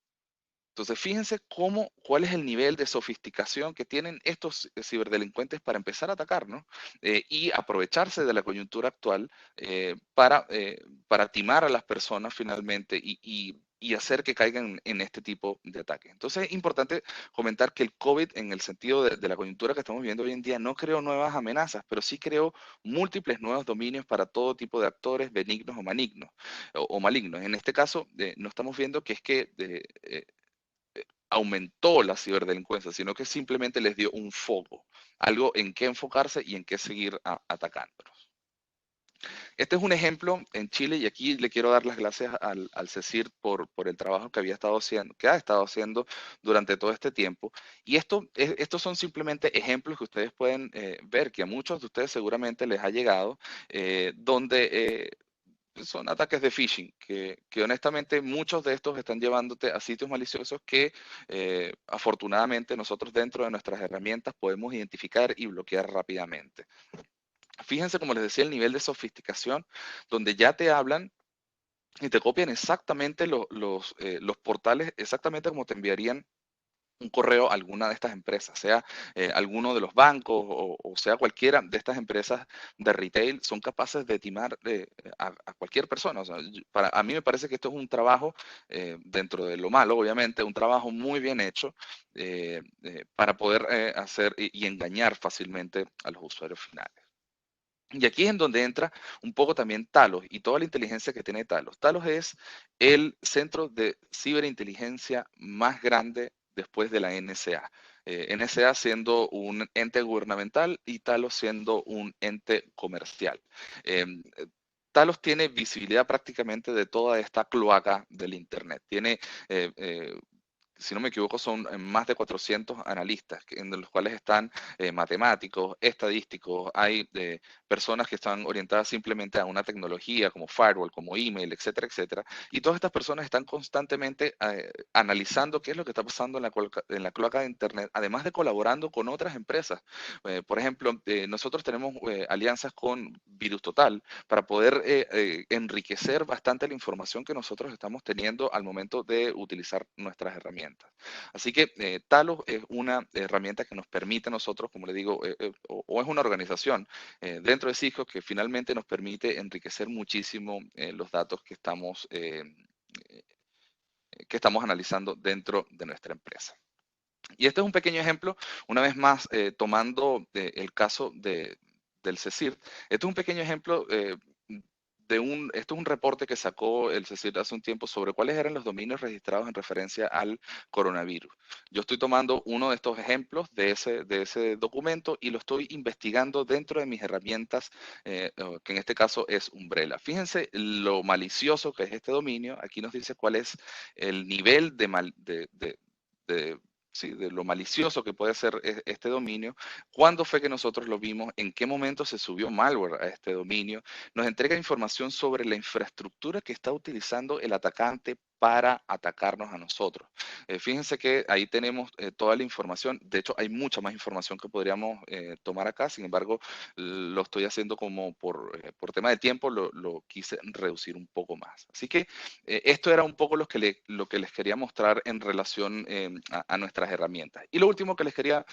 Entonces, fíjense cuál es el nivel de sofisticación que tienen estos ciberdelincuentes para empezar a atacarnos y aprovecharse de la coyuntura actual para timar a las personas finalmente y hacer que caigan en este tipo de ataques. Entonces, es importante comentar que el COVID, en el sentido de la coyuntura que estamos viviendo hoy en día, no creó nuevas amenazas, pero sí creó múltiples nuevos dominios para todo tipo de actores benignos o malignos. O malignos. En este caso, no estamos viendo que es que aumentó la ciberdelincuencia, sino que simplemente les dio un foco, algo en qué enfocarse y en qué seguir atacándolos. Este es un ejemplo en Chile y aquí le quiero dar las gracias al CECIR por el trabajo que ha estado haciendo durante todo este tiempo. Y estos son simplemente ejemplos que ustedes pueden ver, que a muchos de ustedes seguramente les ha llegado, donde son ataques de phishing, que honestamente muchos de estos están llevándote a sitios maliciosos que afortunadamente nosotros dentro de nuestras herramientas podemos identificar y bloquear rápidamente. Fíjense, como les decía, el nivel de sofisticación, donde ya te hablan y te copian exactamente los portales, exactamente como te enviarían un correo a alguna de estas empresas, sea alguno de los bancos o sea cualquiera de estas empresas de retail, son capaces de timar a cualquier persona. O sea, a mí me parece que esto es un trabajo, dentro de lo malo, obviamente, un trabajo muy bien hecho para poder hacer y engañar fácilmente a los usuarios finales. Y aquí es en donde entra un poco también Talos y toda la inteligencia que tiene Talos. Talos es el centro de ciberinteligencia más grande después de la NSA. NSA siendo un ente gubernamental y Talos siendo un ente comercial. Em, Talos tiene visibilidad prácticamente de toda esta cloaca del Internet. Tiene si no me equivoco, son más de 400 analistas, en los cuales están matemáticos, estadísticos, hay personas que están orientadas simplemente a una tecnología como firewall, como email, etcétera, etcétera. Y todas estas personas están constantemente analizando qué es lo que está pasando en la cloaca de Internet, además de colaborando con otras empresas. Por ejemplo, nosotros tenemos alianzas con Virus Total para poder enriquecer bastante la información que nosotros estamos teniendo al momento de utilizar nuestras herramientas. Así que Talos es una herramienta que nos permite a nosotros, como le digo, o es una organización dentro de Cisco que finalmente nos permite enriquecer muchísimo los datos que estamos analizando dentro de nuestra empresa. Y este es un pequeño ejemplo, una vez más, tomando el caso del CECIR. Este es un pequeño ejemplo esto es un reporte que sacó el CECIR hace un tiempo sobre cuáles eran los dominios registrados en referencia al coronavirus. Yo estoy tomando uno de estos ejemplos de ese documento y lo estoy investigando dentro de mis herramientas, que en este caso es Umbrella. Fíjense lo malicioso que es este dominio. Aquí nos dice cuál es el nivel de lo malicioso que puede ser este dominio, cuándo fue que nosotros lo vimos, en qué momento se subió malware a este dominio, nos entrega información sobre la infraestructura que está utilizando el atacante para atacarnos a nosotros. Fíjense que ahí tenemos toda la información, de hecho hay mucha más información que podríamos tomar acá, sin embargo lo estoy haciendo como por tema de tiempo, lo quise reducir un poco más. Así que esto era un poco lo que les quería mostrar en relación a nuestras herramientas. Y lo último que les quería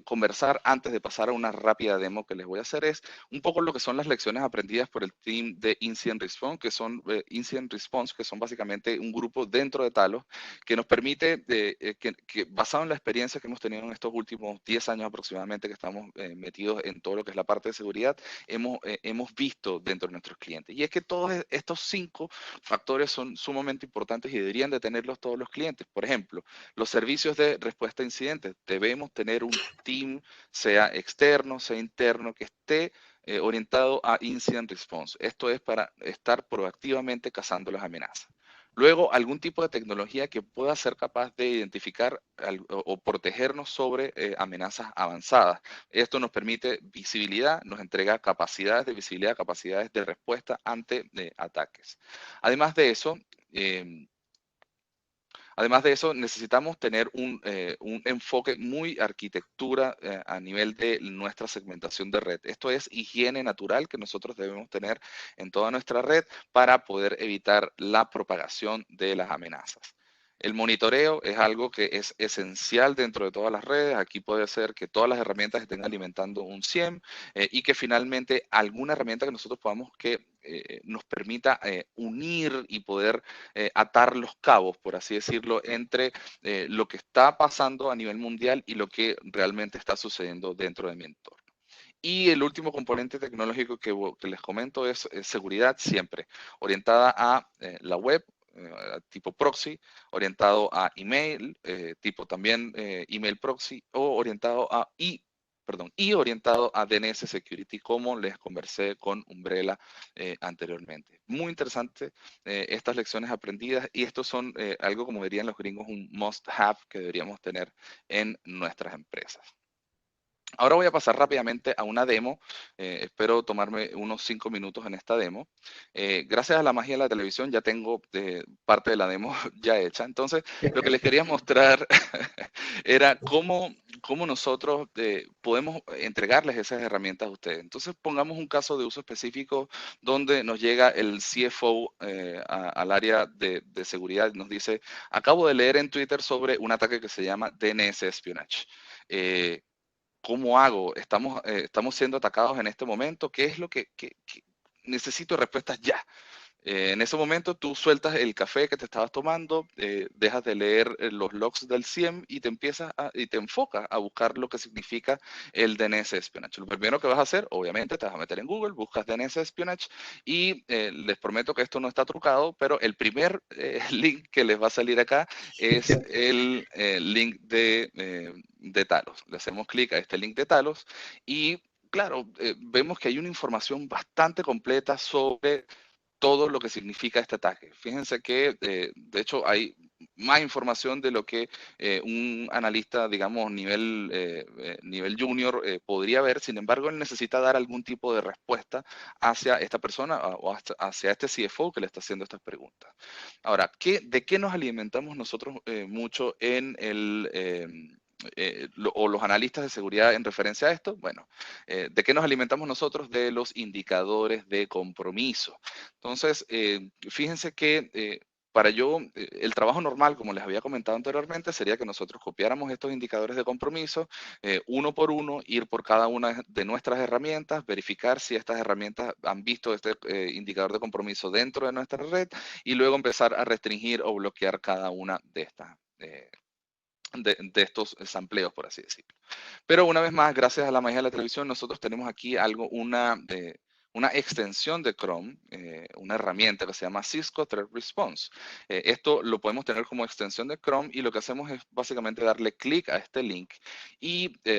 conversar antes de pasar a una rápida demo que les voy a hacer es un poco lo que son las lecciones aprendidas por el team de Incident Response, que son básicamente un grupo dentro de Talos que nos permite, que basado en la experiencia que hemos tenido en estos últimos 10 años aproximadamente que estamos metidos en todo lo que es la parte de seguridad, hemos visto dentro de nuestros clientes. Y es que todos estos 5 factores son sumamente importantes y deberían de tenerlos todos los clientes. Por ejemplo, los servicios de respuesta a incidentes. Debemos tener un team, sea externo, sea interno, que esté orientado a incident response. Esto es para estar proactivamente cazando las amenazas. Luego, algún tipo de tecnología que pueda ser capaz de identificar o protegernos sobre amenazas avanzadas. Esto nos permite visibilidad, nos entrega capacidades de visibilidad, capacidades de respuesta ante ataques. Además de eso, em, Además de eso, necesitamos tener un enfoque muy arquitectura a nivel de nuestra segmentación de red. Esto es higiene natural que nosotros debemos tener en toda nuestra red para poder evitar la propagación de las amenazas. El monitoreo es algo que es esencial dentro de todas las redes. Aquí puede ser que todas las herramientas estén alimentando un SIEM y que finalmente alguna herramienta que nosotros podamos que nos permita unir y poder atar los cabos, por así decirlo, entre lo que está pasando a nivel mundial y lo que realmente está sucediendo dentro de mi entorno. Y el último componente tecnológico que les comento es seguridad siempre, orientada a la web, tipo proxy, orientado a email, tipo también email proxy, o orientado a y orientado a DNS Security, como les conversé con Umbrella anteriormente. Muy interesante estas lecciones aprendidas y estos son algo, como dirían los gringos, un must have que deberíamos tener en nuestras empresas. Ahora voy a pasar rápidamente a una demo. Espero tomarme unos 5 minutos en esta demo. Gracias a la magia de la televisión ya tengo parte de la demo ya hecha. Entonces, lo que les quería mostrar era cómo nosotros podemos entregarles esas herramientas a ustedes. Entonces, pongamos un caso de uso específico donde nos llega el CFO al área de seguridad y nos dice, acabo de leer en Twitter sobre un ataque que se llama DNS Espionage. ¿Cómo hago? Estamos siendo atacados en este momento. ¿Qué es lo que necesito respuestas ya? En ese momento tú sueltas el café que te estabas tomando, dejas de leer los logs del SIEM y y te enfocas a buscar lo que significa el DNS Espionage. Lo primero que vas a hacer, obviamente, te vas a meter en Google, buscas DNS Espionage y les prometo que esto no está trucado, pero el primer link que les va a salir acá es el link de Talos. Le hacemos clic a este link de Talos y claro, vemos que hay una información bastante completa sobre todo lo que significa este ataque. Fíjense que, de hecho, hay más información de lo que un analista, digamos, nivel junior podría ver. Sin embargo, él necesita dar algún tipo de respuesta hacia esta persona o hacia este CFO que le está haciendo estas preguntas. Ahora, ¿de qué nos alimentamos nosotros mucho en o los analistas de seguridad en referencia a esto? Bueno, ¿de qué nos alimentamos nosotros? De los indicadores de compromiso. Entonces, fíjense que el trabajo normal, como les había comentado anteriormente, sería que nosotros copiáramos estos indicadores de compromiso, uno por uno, ir por cada una de nuestras herramientas, verificar si estas herramientas han visto este indicador de compromiso dentro de nuestra red y luego empezar a restringir o bloquear cada una de estas. De estos sampleos, por así decirlo. Pero una vez más, gracias a la magia de la televisión, nosotros tenemos aquí una extensión de Chrome, una herramienta que se llama Cisco Threat Response. Esto lo podemos tener como extensión de Chrome y lo que hacemos es básicamente darle clic a este link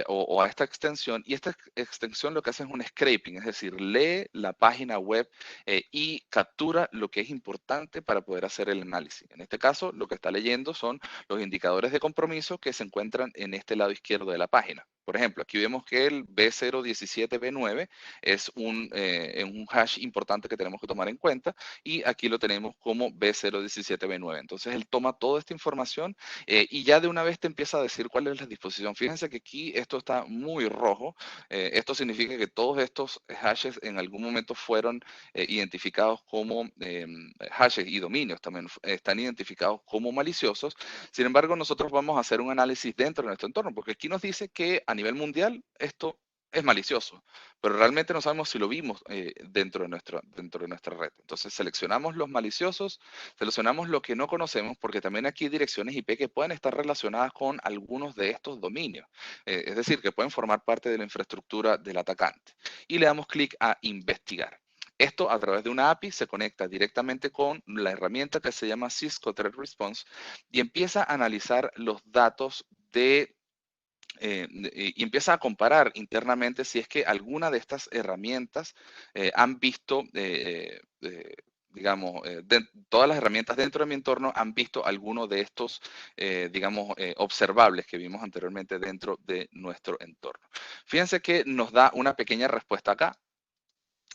o a esta extensión. Y esta extensión lo que hace es un scraping, es decir, lee la página web y captura lo que es importante para poder hacer el análisis. En este caso, lo que está leyendo son los indicadores de compromiso que se encuentran en este lado izquierdo de la página. Por ejemplo, aquí vemos que el B017B9 es un hash importante que tenemos que tomar en cuenta y aquí lo tenemos como B017B9. Entonces él toma toda esta información y ya de una vez te empieza a decir cuál es la disposición. Fíjense que aquí esto está muy rojo. Esto significa que todos estos hashes en algún momento fueron identificados como hashes y dominios también están identificados como maliciosos. Sin embargo, nosotros vamos a hacer un análisis dentro de nuestro entorno, porque aquí nos dice que a nivel mundial esto es malicioso, pero realmente no sabemos si lo vimos dentro de nuestra red. Entonces seleccionamos los maliciosos, seleccionamos lo que no conocemos, porque también aquí hay direcciones IP que pueden estar relacionadas con algunos de estos dominios, es decir, que pueden formar parte de la infraestructura del atacante. Y le damos clic a investigar. Esto a través de una API se conecta directamente con la herramienta que se llama Cisco Threat Response y empieza a analizar los datos y empieza a comparar internamente si es que alguna de estas herramientas han visto digamos, todas las herramientas dentro de mi entorno han visto alguno de estos, digamos, observables que vimos anteriormente dentro de nuestro entorno. Fíjense que nos da una pequeña respuesta acá.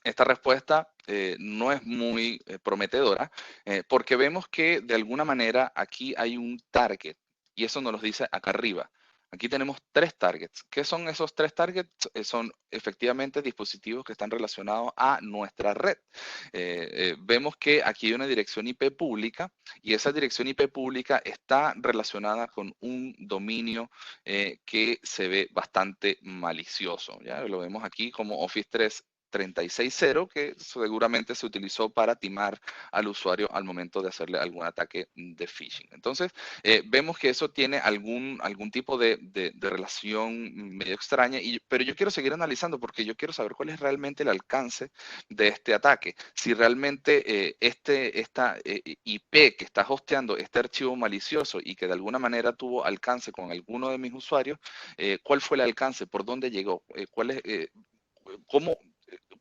Esta respuesta no es muy prometedora porque vemos que de alguna manera aquí hay un target y eso nos lo dice acá arriba. Aquí tenemos 3 targets. ¿Qué son esos 3 targets? Son efectivamente dispositivos que están relacionados a nuestra red. Vemos que aquí hay una dirección IP pública y esa dirección IP pública está relacionada con un dominio que se ve bastante malicioso. ¿Ya? Lo vemos aquí como Office 360, que seguramente se utilizó para timar al usuario al momento de hacerle algún ataque de phishing. Entonces, vemos que eso tiene algún tipo de relación medio extraña, pero yo quiero seguir analizando porque yo quiero saber cuál es realmente el alcance de este ataque. Si realmente esta IP que está hosteando este archivo malicioso y que de alguna manera tuvo alcance con alguno de mis usuarios, ¿cuál fue el alcance? ¿Por dónde llegó?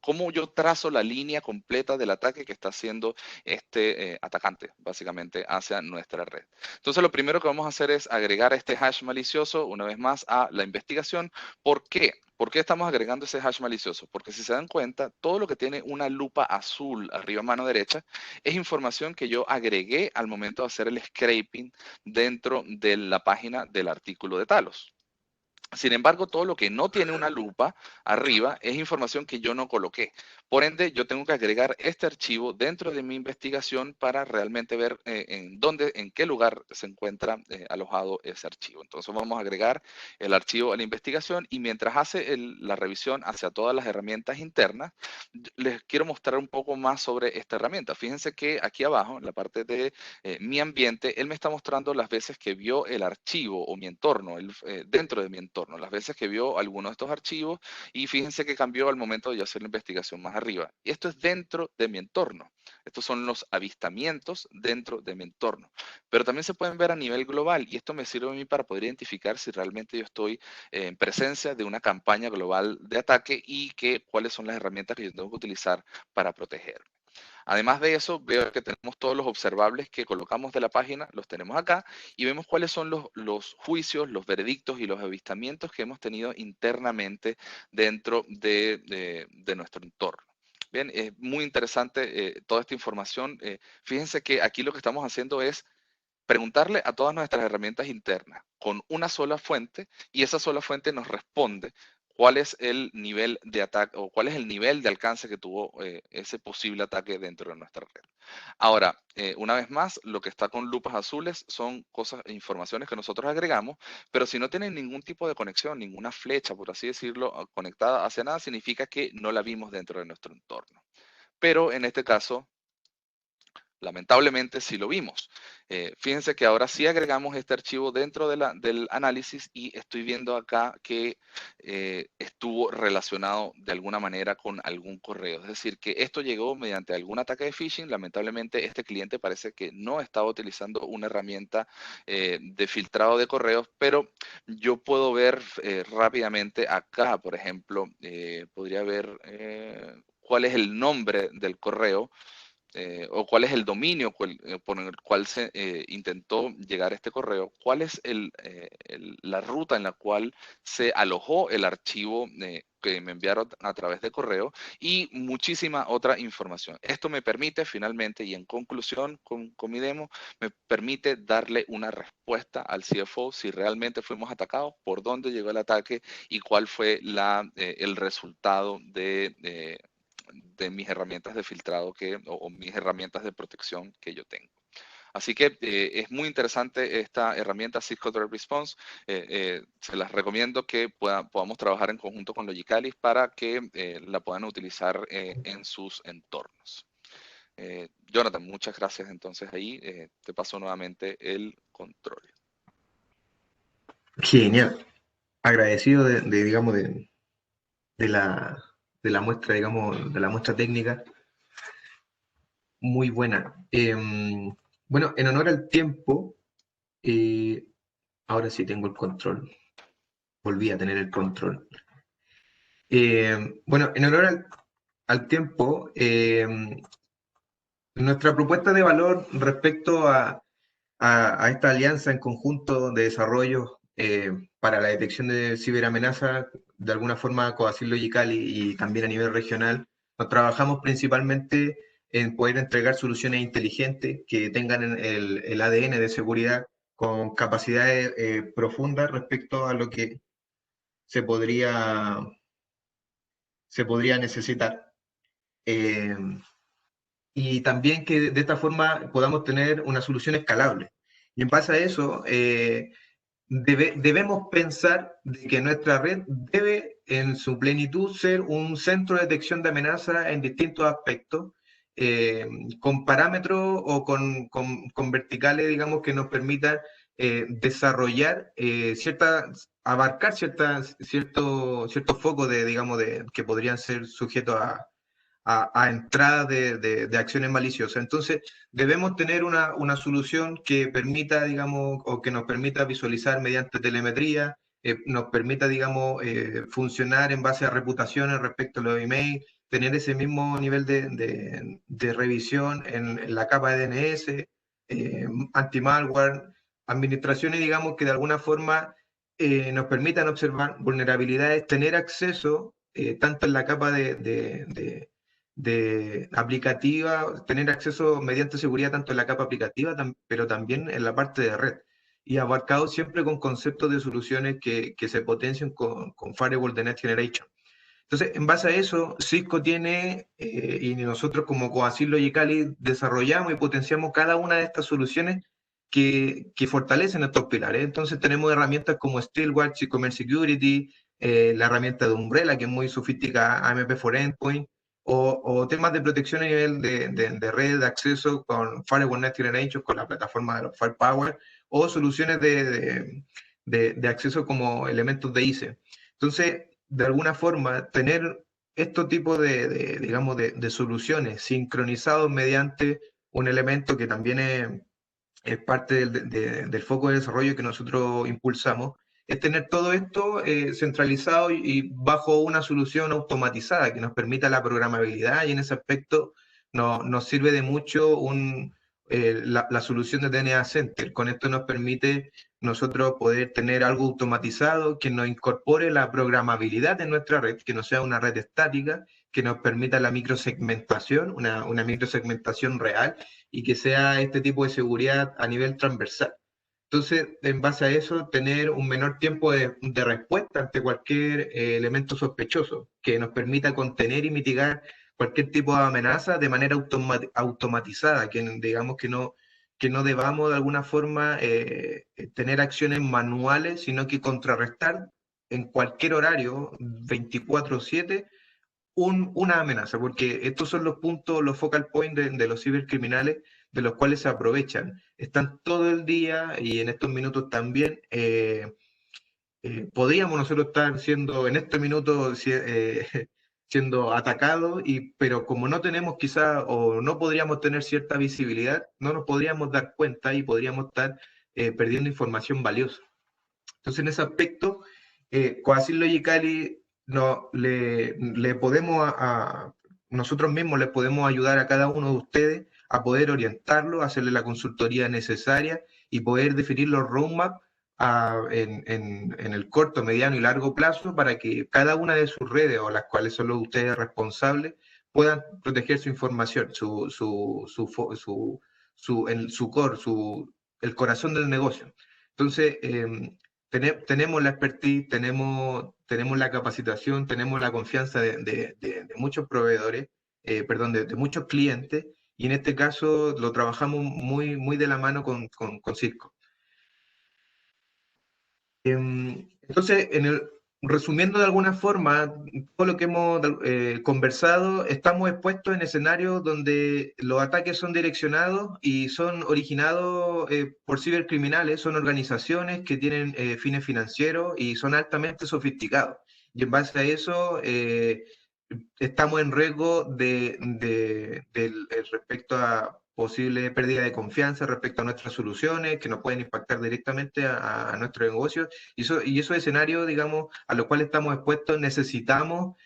¿Cómo yo trazo la línea completa del ataque que está haciendo este atacante, básicamente, hacia nuestra red? Entonces, lo primero que vamos a hacer es agregar este hash malicioso, una vez más, a la investigación. ¿Por qué? ¿Por qué estamos agregando ese hash malicioso? Porque si se dan cuenta, todo lo que tiene una lupa azul arriba a mano derecha es información que yo agregué al momento de hacer el scraping dentro de la página del artículo de Talos. Sin embargo, todo lo que no tiene una lupa arriba es información que yo no coloqué. Por ende, yo tengo que agregar este archivo dentro de mi investigación para realmente ver en qué lugar se encuentra alojado ese archivo. Entonces vamos a agregar el archivo a la investigación y mientras hace la revisión hacia todas las herramientas internas, les quiero mostrar un poco más sobre esta herramienta. Fíjense que aquí abajo, en la parte de mi ambiente, él me está mostrando las veces que vio el archivo o mi entorno, dentro de mi entorno, las veces que vio alguno de estos archivos y fíjense que cambió al momento de yo hacer la investigación más arriba. Y esto es dentro de mi entorno. Estos son los avistamientos dentro de mi entorno. Pero también se pueden ver a nivel global y esto me sirve a mí para poder identificar si realmente yo estoy en presencia de una campaña global de ataque y cuáles son las herramientas que yo tengo que utilizar para protegerme. Además de eso, veo que tenemos todos los observables que colocamos de la página, los tenemos acá, y vemos cuáles son los juicios, los veredictos y los avistamientos que hemos tenido internamente dentro de nuestro entorno. Bien, es muy interesante toda esta información. Fíjense que aquí lo que estamos haciendo es preguntarle a todas nuestras herramientas internas con una sola fuente y esa sola fuente nos responde cuál es el nivel de ataque o cuál es el nivel de alcance que tuvo ese posible ataque dentro de nuestra red. Ahora, una vez más, lo que está con lupas azules son cosas e informaciones que nosotros agregamos, pero si no tienen ningún tipo de conexión, ninguna flecha, por así decirlo, conectada hacia nada, significa que no la vimos dentro de nuestro entorno. Pero en este caso, lamentablemente sí lo vimos. Fíjense que ahora sí agregamos este archivo dentro del análisis y estoy viendo acá que estuvo relacionado de alguna manera con algún correo. Es decir, que esto llegó mediante algún ataque de phishing. Lamentablemente este cliente parece que no estaba utilizando una herramienta de filtrado de correos, pero yo puedo ver rápidamente acá, por ejemplo, podría ver cuál es el nombre del correo o cuál es el dominio por el cual se intentó llegar a este correo, cuál es la ruta en la cual se alojó el archivo que me enviaron a través de correo y muchísima otra información. Esto me permite finalmente y en conclusión con mi demo, me permite darle una respuesta al CFO si realmente fuimos atacados, por dónde llegó el ataque y cuál fue el resultado de mis herramientas de filtrado o mis herramientas de protección que yo tengo. Así que es muy interesante esta herramienta Cisco Threat Response. Se las recomiendo que podamos trabajar en conjunto con Logicalis para que la puedan utilizar en sus entornos. Jonathan, muchas gracias entonces ahí. Te paso nuevamente el control. Genial. Agradecido digamos, de la muestra, digamos, de la muestra técnica. Muy buena. Bueno, en honor al tiempo, ahora sí tengo el control. Volví a tener el control. Bueno, en honor al tiempo, Nuestra propuesta de valor respecto a esta alianza en conjunto de desarrollo para la detección de ciberamenazas, de alguna forma Coacil Logical y también a nivel regional, nos trabajamos principalmente en poder entregar soluciones inteligentes que tengan el ADN de seguridad con capacidades profundas respecto a lo que se podría necesitar. Y también que de esta forma podamos tener una solución escalable. Y en base a eso, debemos pensar de que nuestra red debe en su plenitud ser un centro de detección de amenazas en distintos aspectos, con parámetros o con verticales, digamos, que nos permitan desarrollar abarcar ciertos focos digamos, que podrían ser sujetos a entrada de acciones maliciosas. Entonces, debemos tener una solución que permita, digamos, o que nos permita visualizar mediante telemetría, nos permita, digamos, funcionar en base a reputaciones respecto a los emails, tener ese mismo nivel de revisión en la capa de DNS, anti-malware, administraciones, digamos, que de alguna forma nos permitan observar vulnerabilidades, tener acceso tanto en la capa de aplicativa, tener acceso mediante seguridad tanto en la capa aplicativa, pero también en la parte de red. Y abarcado siempre con conceptos de soluciones que se potencien con Firewall de Next Generation. Entonces, en base a eso, Cisco tiene, y nosotros como Coacil Logical desarrollamos y potenciamos cada una de estas soluciones que fortalecen estos pilares. Entonces, tenemos herramientas como Steelwatch y Commerce Security, la herramienta de Umbrella, que es muy sofisticada, AMP for Endpoint, o temas de protección a nivel de red de acceso con Firewall Next Generation, con la plataforma de los Firepower, o soluciones de acceso como elementos de ICE. Entonces, de alguna forma, tener estos tipos digamos, de soluciones sincronizados mediante un elemento que también es parte del foco de desarrollo que nosotros impulsamos, es tener todo esto centralizado y bajo una solución automatizada que nos permita la programabilidad, y en ese aspecto nos sirve de mucho la solución de DNA Center. Con esto nos permite nosotros poder tener algo automatizado que nos incorpore la programabilidad en nuestra red, que no sea una red estática, que nos permita la microsegmentación, una microsegmentación real, y que sea este tipo de seguridad a nivel transversal. Entonces, en base a eso, tener un menor tiempo de respuesta ante cualquier elemento sospechoso, que nos permita contener y mitigar cualquier tipo de amenaza de manera automatizada, que digamos que no debamos de alguna forma tener acciones manuales, sino que contrarrestar en cualquier horario, 24/7, una amenaza, porque estos son los puntos, los focal points de los cibercriminales, de los cuales se aprovechan. Están todo el día y en estos minutos también. Podríamos nosotros estar siendo en este minuto siendo atacados, pero como no tenemos quizá o no podríamos tener cierta visibilidad, no nos podríamos dar cuenta y podríamos estar perdiendo información valiosa. Entonces, en ese aspecto, Coacil Logicali le podemos nosotros mismos les podemos ayudar a cada uno de ustedes a poder orientarlo, hacerle la consultoría necesaria y poder definir los roadmaps en el corto, mediano y largo plazo para que cada una de sus redes, o las cuales son los ustedes responsables, puedan proteger su información, su core, el corazón del negocio. Entonces, tenemos la expertise, tenemos la capacitación, tenemos la confianza de muchos proveedores, de muchos clientes, y en este caso lo trabajamos muy, muy de la mano con Cisco. Entonces, resumiendo de alguna forma, todo lo que hemos conversado, estamos expuestos en escenarios donde los ataques son direccionados y son originados por cibercriminales, son organizaciones que tienen fines financieros y son altamente sofisticados. Y en base a eso, estamos en riesgo respecto a posible pérdida de confianza respecto a nuestras soluciones que nos pueden impactar directamente a nuestro negocio, y esos escenarios, digamos, a los cuales estamos expuestos, necesitamos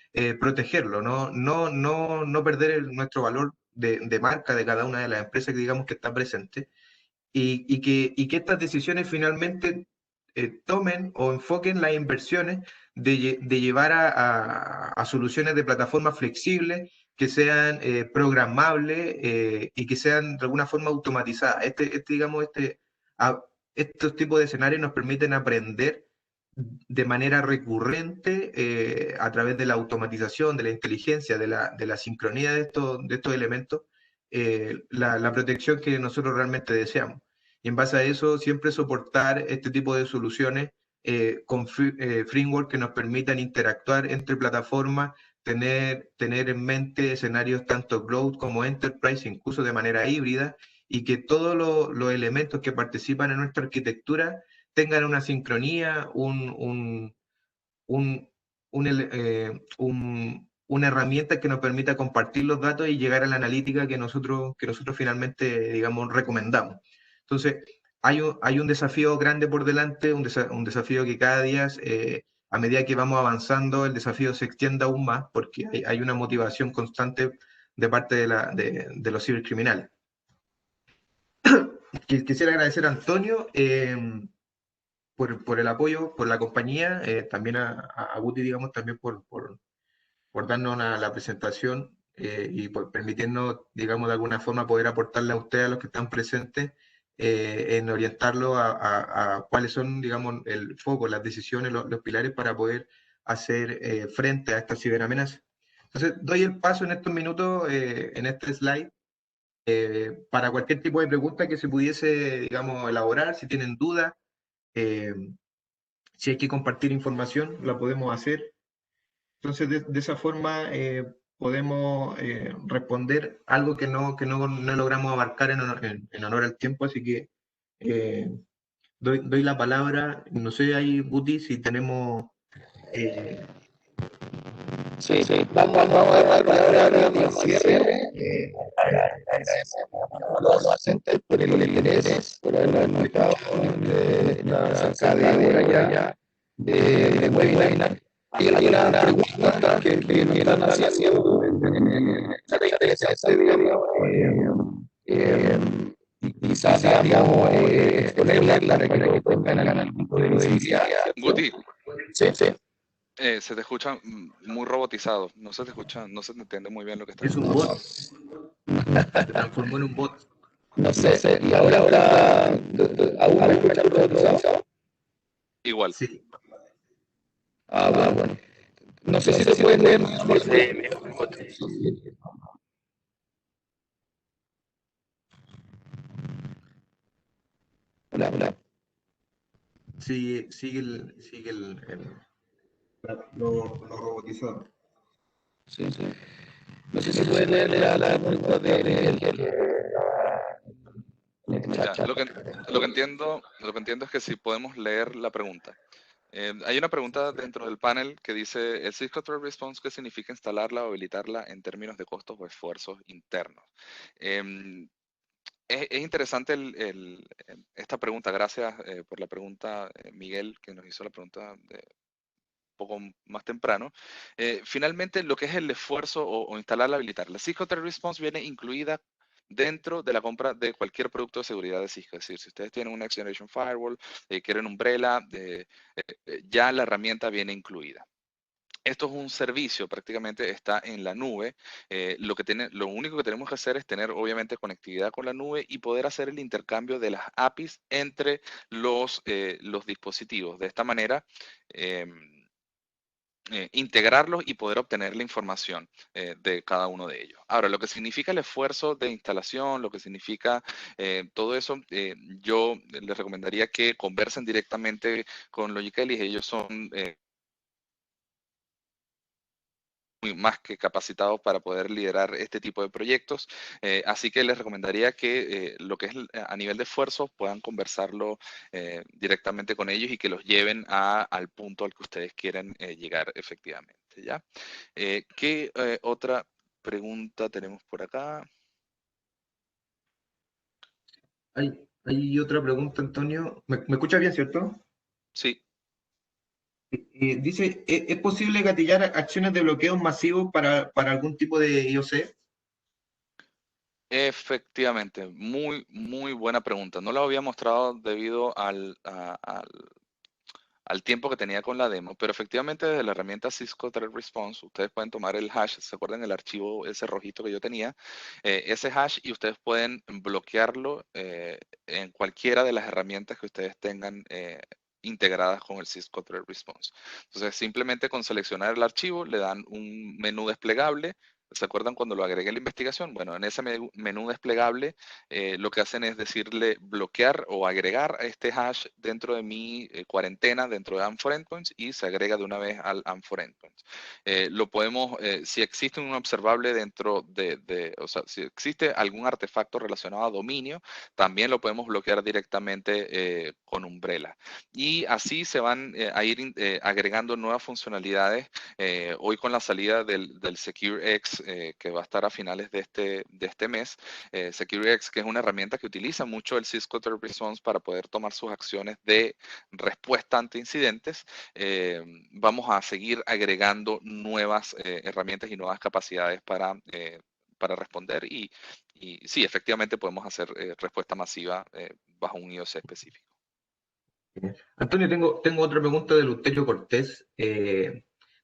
protegerlo, no perder nuestro valor de marca de cada una de las empresas que digamos que está presente, y que estas decisiones finalmente tomen o enfoquen las inversiones de llevar a soluciones de plataformas flexibles que sean programables y que sean de alguna forma automatizadas. Estos tipos de escenarios nos permiten aprender de manera recurrente a través de la automatización, de la inteligencia, de la sincronía de estos elementos, la protección que nosotros realmente deseamos. Y en base a eso, siempre soportar este tipo de soluciones con framework que nos permitan interactuar entre plataformas, tener en mente escenarios tanto cloud como enterprise, incluso de manera híbrida, y que todos los elementos que participan en nuestra arquitectura tengan una sincronía, una herramienta que nos permita compartir los datos y llegar a la analítica que nosotros finalmente, digamos, recomendamos. Entonces, hay un desafío grande por delante, un desafío que cada día, a medida que vamos avanzando, el desafío se extiende aún más, porque hay una motivación constante de parte de los cibercriminales. Quisiera agradecer a Antonio por el apoyo, por la compañía, también a Guti, digamos, también por darnos la presentación y por permitirnos, digamos, de alguna forma poder aportarle a ustedes, a los que están presentes, en orientarlo a cuáles son, digamos, el foco, las decisiones, los pilares para poder hacer frente a esta ciberamenaza. Entonces, doy el paso en estos minutos, en este slide, para cualquier tipo de pregunta que se pudiese, digamos, elaborar, si tienen dudas, si hay que compartir información, la podemos hacer. Entonces, de esa forma podemos responder algo que no logramos abarcar en honor al tiempo, así que doy la palabra. No sé ahí, Guti, si tenemos... Sí, vamos a dar la palabra al cierre. A los docentes por el interés, por habernos estado cerca de hora ya de webinar. Hay algunas preguntas que nos están haciendo interesantes, digamos, quizás, digamos, exponerlas para que tengan algún tipo de visibilidad. Guti, Sí. se te escucha muy robotizado, no se te escucha, no se te entiende muy bien lo que estás Es un bot, se transformó en un bot. No sé, y ahora ¿aún me escuchas robotizado? Igual. Sí. Bueno. No sé si se puede leer. Hola. Sigue lo robotizado. Sí. No sé si puede leer la pregunta de Ya, lo que entiendo es que si podemos leer la pregunta. Hay una pregunta dentro del panel que dice, ¿el Cisco Threat Response qué significa instalarla o habilitarla en términos de costos o esfuerzos internos? Es interesante esta pregunta. Gracias por la pregunta, Miguel, que nos hizo la pregunta un poco más temprano. Finalmente, lo que es el esfuerzo o instalarla, habilitarla. Cisco Threat Response viene incluida dentro de la compra de cualquier producto de seguridad de Cisco. Es decir, si ustedes tienen un Next Generation Firewall, quieren Umbrella, ya la herramienta viene incluida. Esto es un servicio, prácticamente está en la nube. Lo único que tenemos que hacer es tener, obviamente, conectividad con la nube y poder hacer el intercambio de las APIs entre los dispositivos. De esta manera, integrarlos y poder obtener la información de cada uno de ellos. Ahora, lo que significa el esfuerzo de instalación, lo que significa todo eso, yo les recomendaría que conversen directamente con Logicalis. Ellos son más que capacitados para poder liderar este tipo de proyectos. Así que les recomendaría que lo que es a nivel de esfuerzo puedan conversarlo directamente con ellos y que los lleven al punto al que ustedes quieren llegar efectivamente. ¿Ya? ¿Qué otra pregunta tenemos por acá? Hay otra pregunta, Antonio. ¿Me escuchas bien, cierto? Sí. Dice, ¿es posible gatillar acciones de bloqueo masivos para algún tipo de IOC? Efectivamente, muy buena pregunta. No la había mostrado debido al tiempo que tenía con la demo, pero efectivamente desde la herramienta Cisco Thread Response, ustedes pueden tomar el hash, ¿se acuerdan el archivo ese rojito que yo tenía? Ese hash y ustedes pueden bloquearlo en cualquiera de las herramientas que ustedes tengan integradas con el Cisco Thread Response. Entonces, simplemente con seleccionar el archivo, le dan un menú desplegable. ¿Se acuerdan cuando lo agregué a la investigación? Bueno, en ese menú desplegable lo que hacen es decirle bloquear o agregar este hash dentro de mi cuarentena, dentro de AM4 Endpoints, y se agrega de una vez al AM4 Endpoints. Lo podemos, si existe un observable dentro o sea, si existe algún artefacto relacionado a dominio, también lo podemos bloquear directamente con Umbrella. Y así se van a ir agregando nuevas funcionalidades. Hoy con la salida del SecureX, que va a estar a finales de este mes, SecureX, que es una herramienta que utiliza mucho el Cisco Thread Response para poder tomar sus acciones de respuesta ante incidentes, vamos a seguir agregando nuevas herramientas y nuevas capacidades para responder y sí, efectivamente podemos hacer respuesta masiva bajo un IOC específico. Antonio, tengo otra pregunta de Luterio Cortés.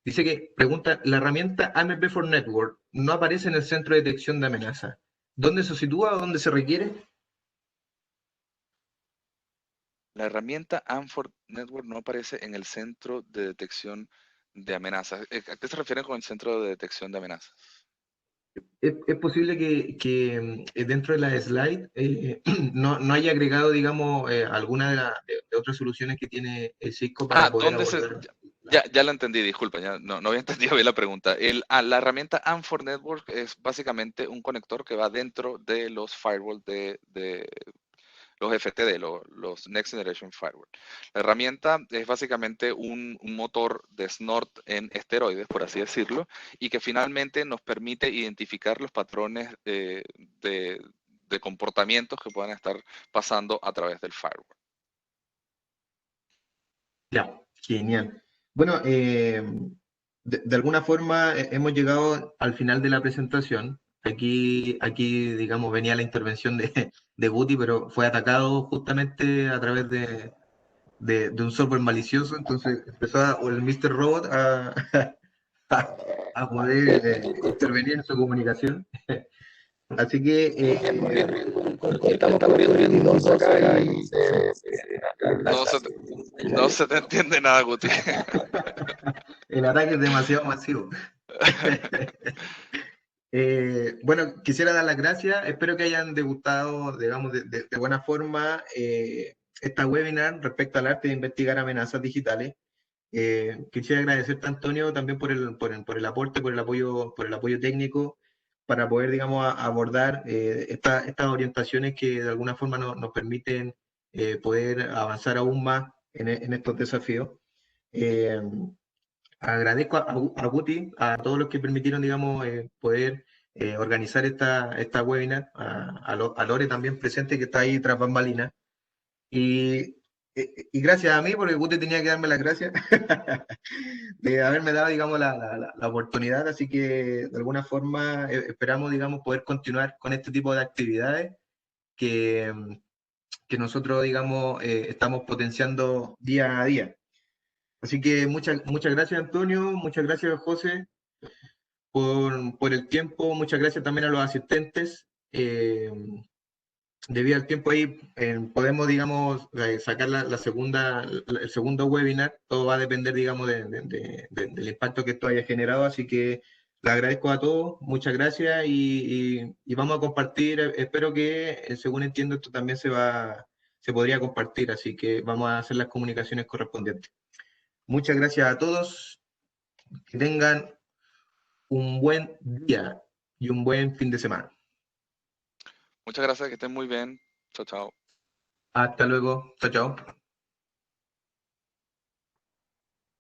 Dice que, pregunta, la herramienta AMP4 Network no aparece en el centro de detección de amenaza. ¿Dónde se sitúa o dónde se requiere? La herramienta AM4 Network no aparece en el centro de detección de amenazas. ¿A qué se refiere con el centro de detección de amenazas? ¿Es posible que dentro de la slide no haya agregado, digamos, alguna de otras soluciones que tiene el Cisco para poder ¿Dónde se...? abordar? Ya la entendí, disculpa, ya no había entendido bien la pregunta. La herramienta AM4 Network es básicamente un conector que va dentro de los firewalls de los FTD, los Next Generation Firewall. La herramienta es básicamente un motor de snort en esteroides, por así decirlo, y que finalmente nos permite identificar los patrones de comportamientos que puedan estar pasando a través del firewall. Ya, genial. Bueno, de alguna forma hemos llegado al final de la presentación. Aquí, digamos, venía la intervención de Guti, pero fue atacado justamente a través de un software malicioso. Entonces empezó el Mr. Robot a poder intervenir en su comunicación. Así que Estamos corriendo acá y No se te entiende nada, Guti. el ataque es demasiado masivo. Bueno, quisiera dar las gracias. Espero que hayan degustado, digamos, de buena forma esta webinar respecto al arte de investigar amenazas digitales. Quisiera agradecerte, Antonio, también por el aporte, por el apoyo técnico para poder, digamos, abordar estas orientaciones que de alguna forma nos permiten poder avanzar aún más en estos desafíos. Agradezco a Guti, a todos los que permitieron, digamos, poder organizar esta webinar, a Lore también presente que está ahí tras bambalinas. Y gracias a mí, porque Guti tenía que darme las gracias de haberme dado, digamos, la oportunidad. Así que de alguna forma esperamos, digamos, poder continuar con este tipo de actividades que, que nosotros, digamos, estamos potenciando día a día. Así que muchas gracias, Antonio, muchas gracias, José, por el tiempo, muchas gracias también a los asistentes. Debido al tiempo ahí, podemos, digamos, sacar el segundo webinar. Todo va a depender, digamos, del impacto que esto haya generado. Así que les agradezco a todos, muchas gracias y vamos a compartir. Espero que, según entiendo, esto también se podría compartir. Así que vamos a hacer las comunicaciones correspondientes. Muchas gracias a todos. Que tengan un buen día y un buen fin de semana. Muchas gracias, que estén muy bien. Chao, chao. Hasta luego. Chao, chao.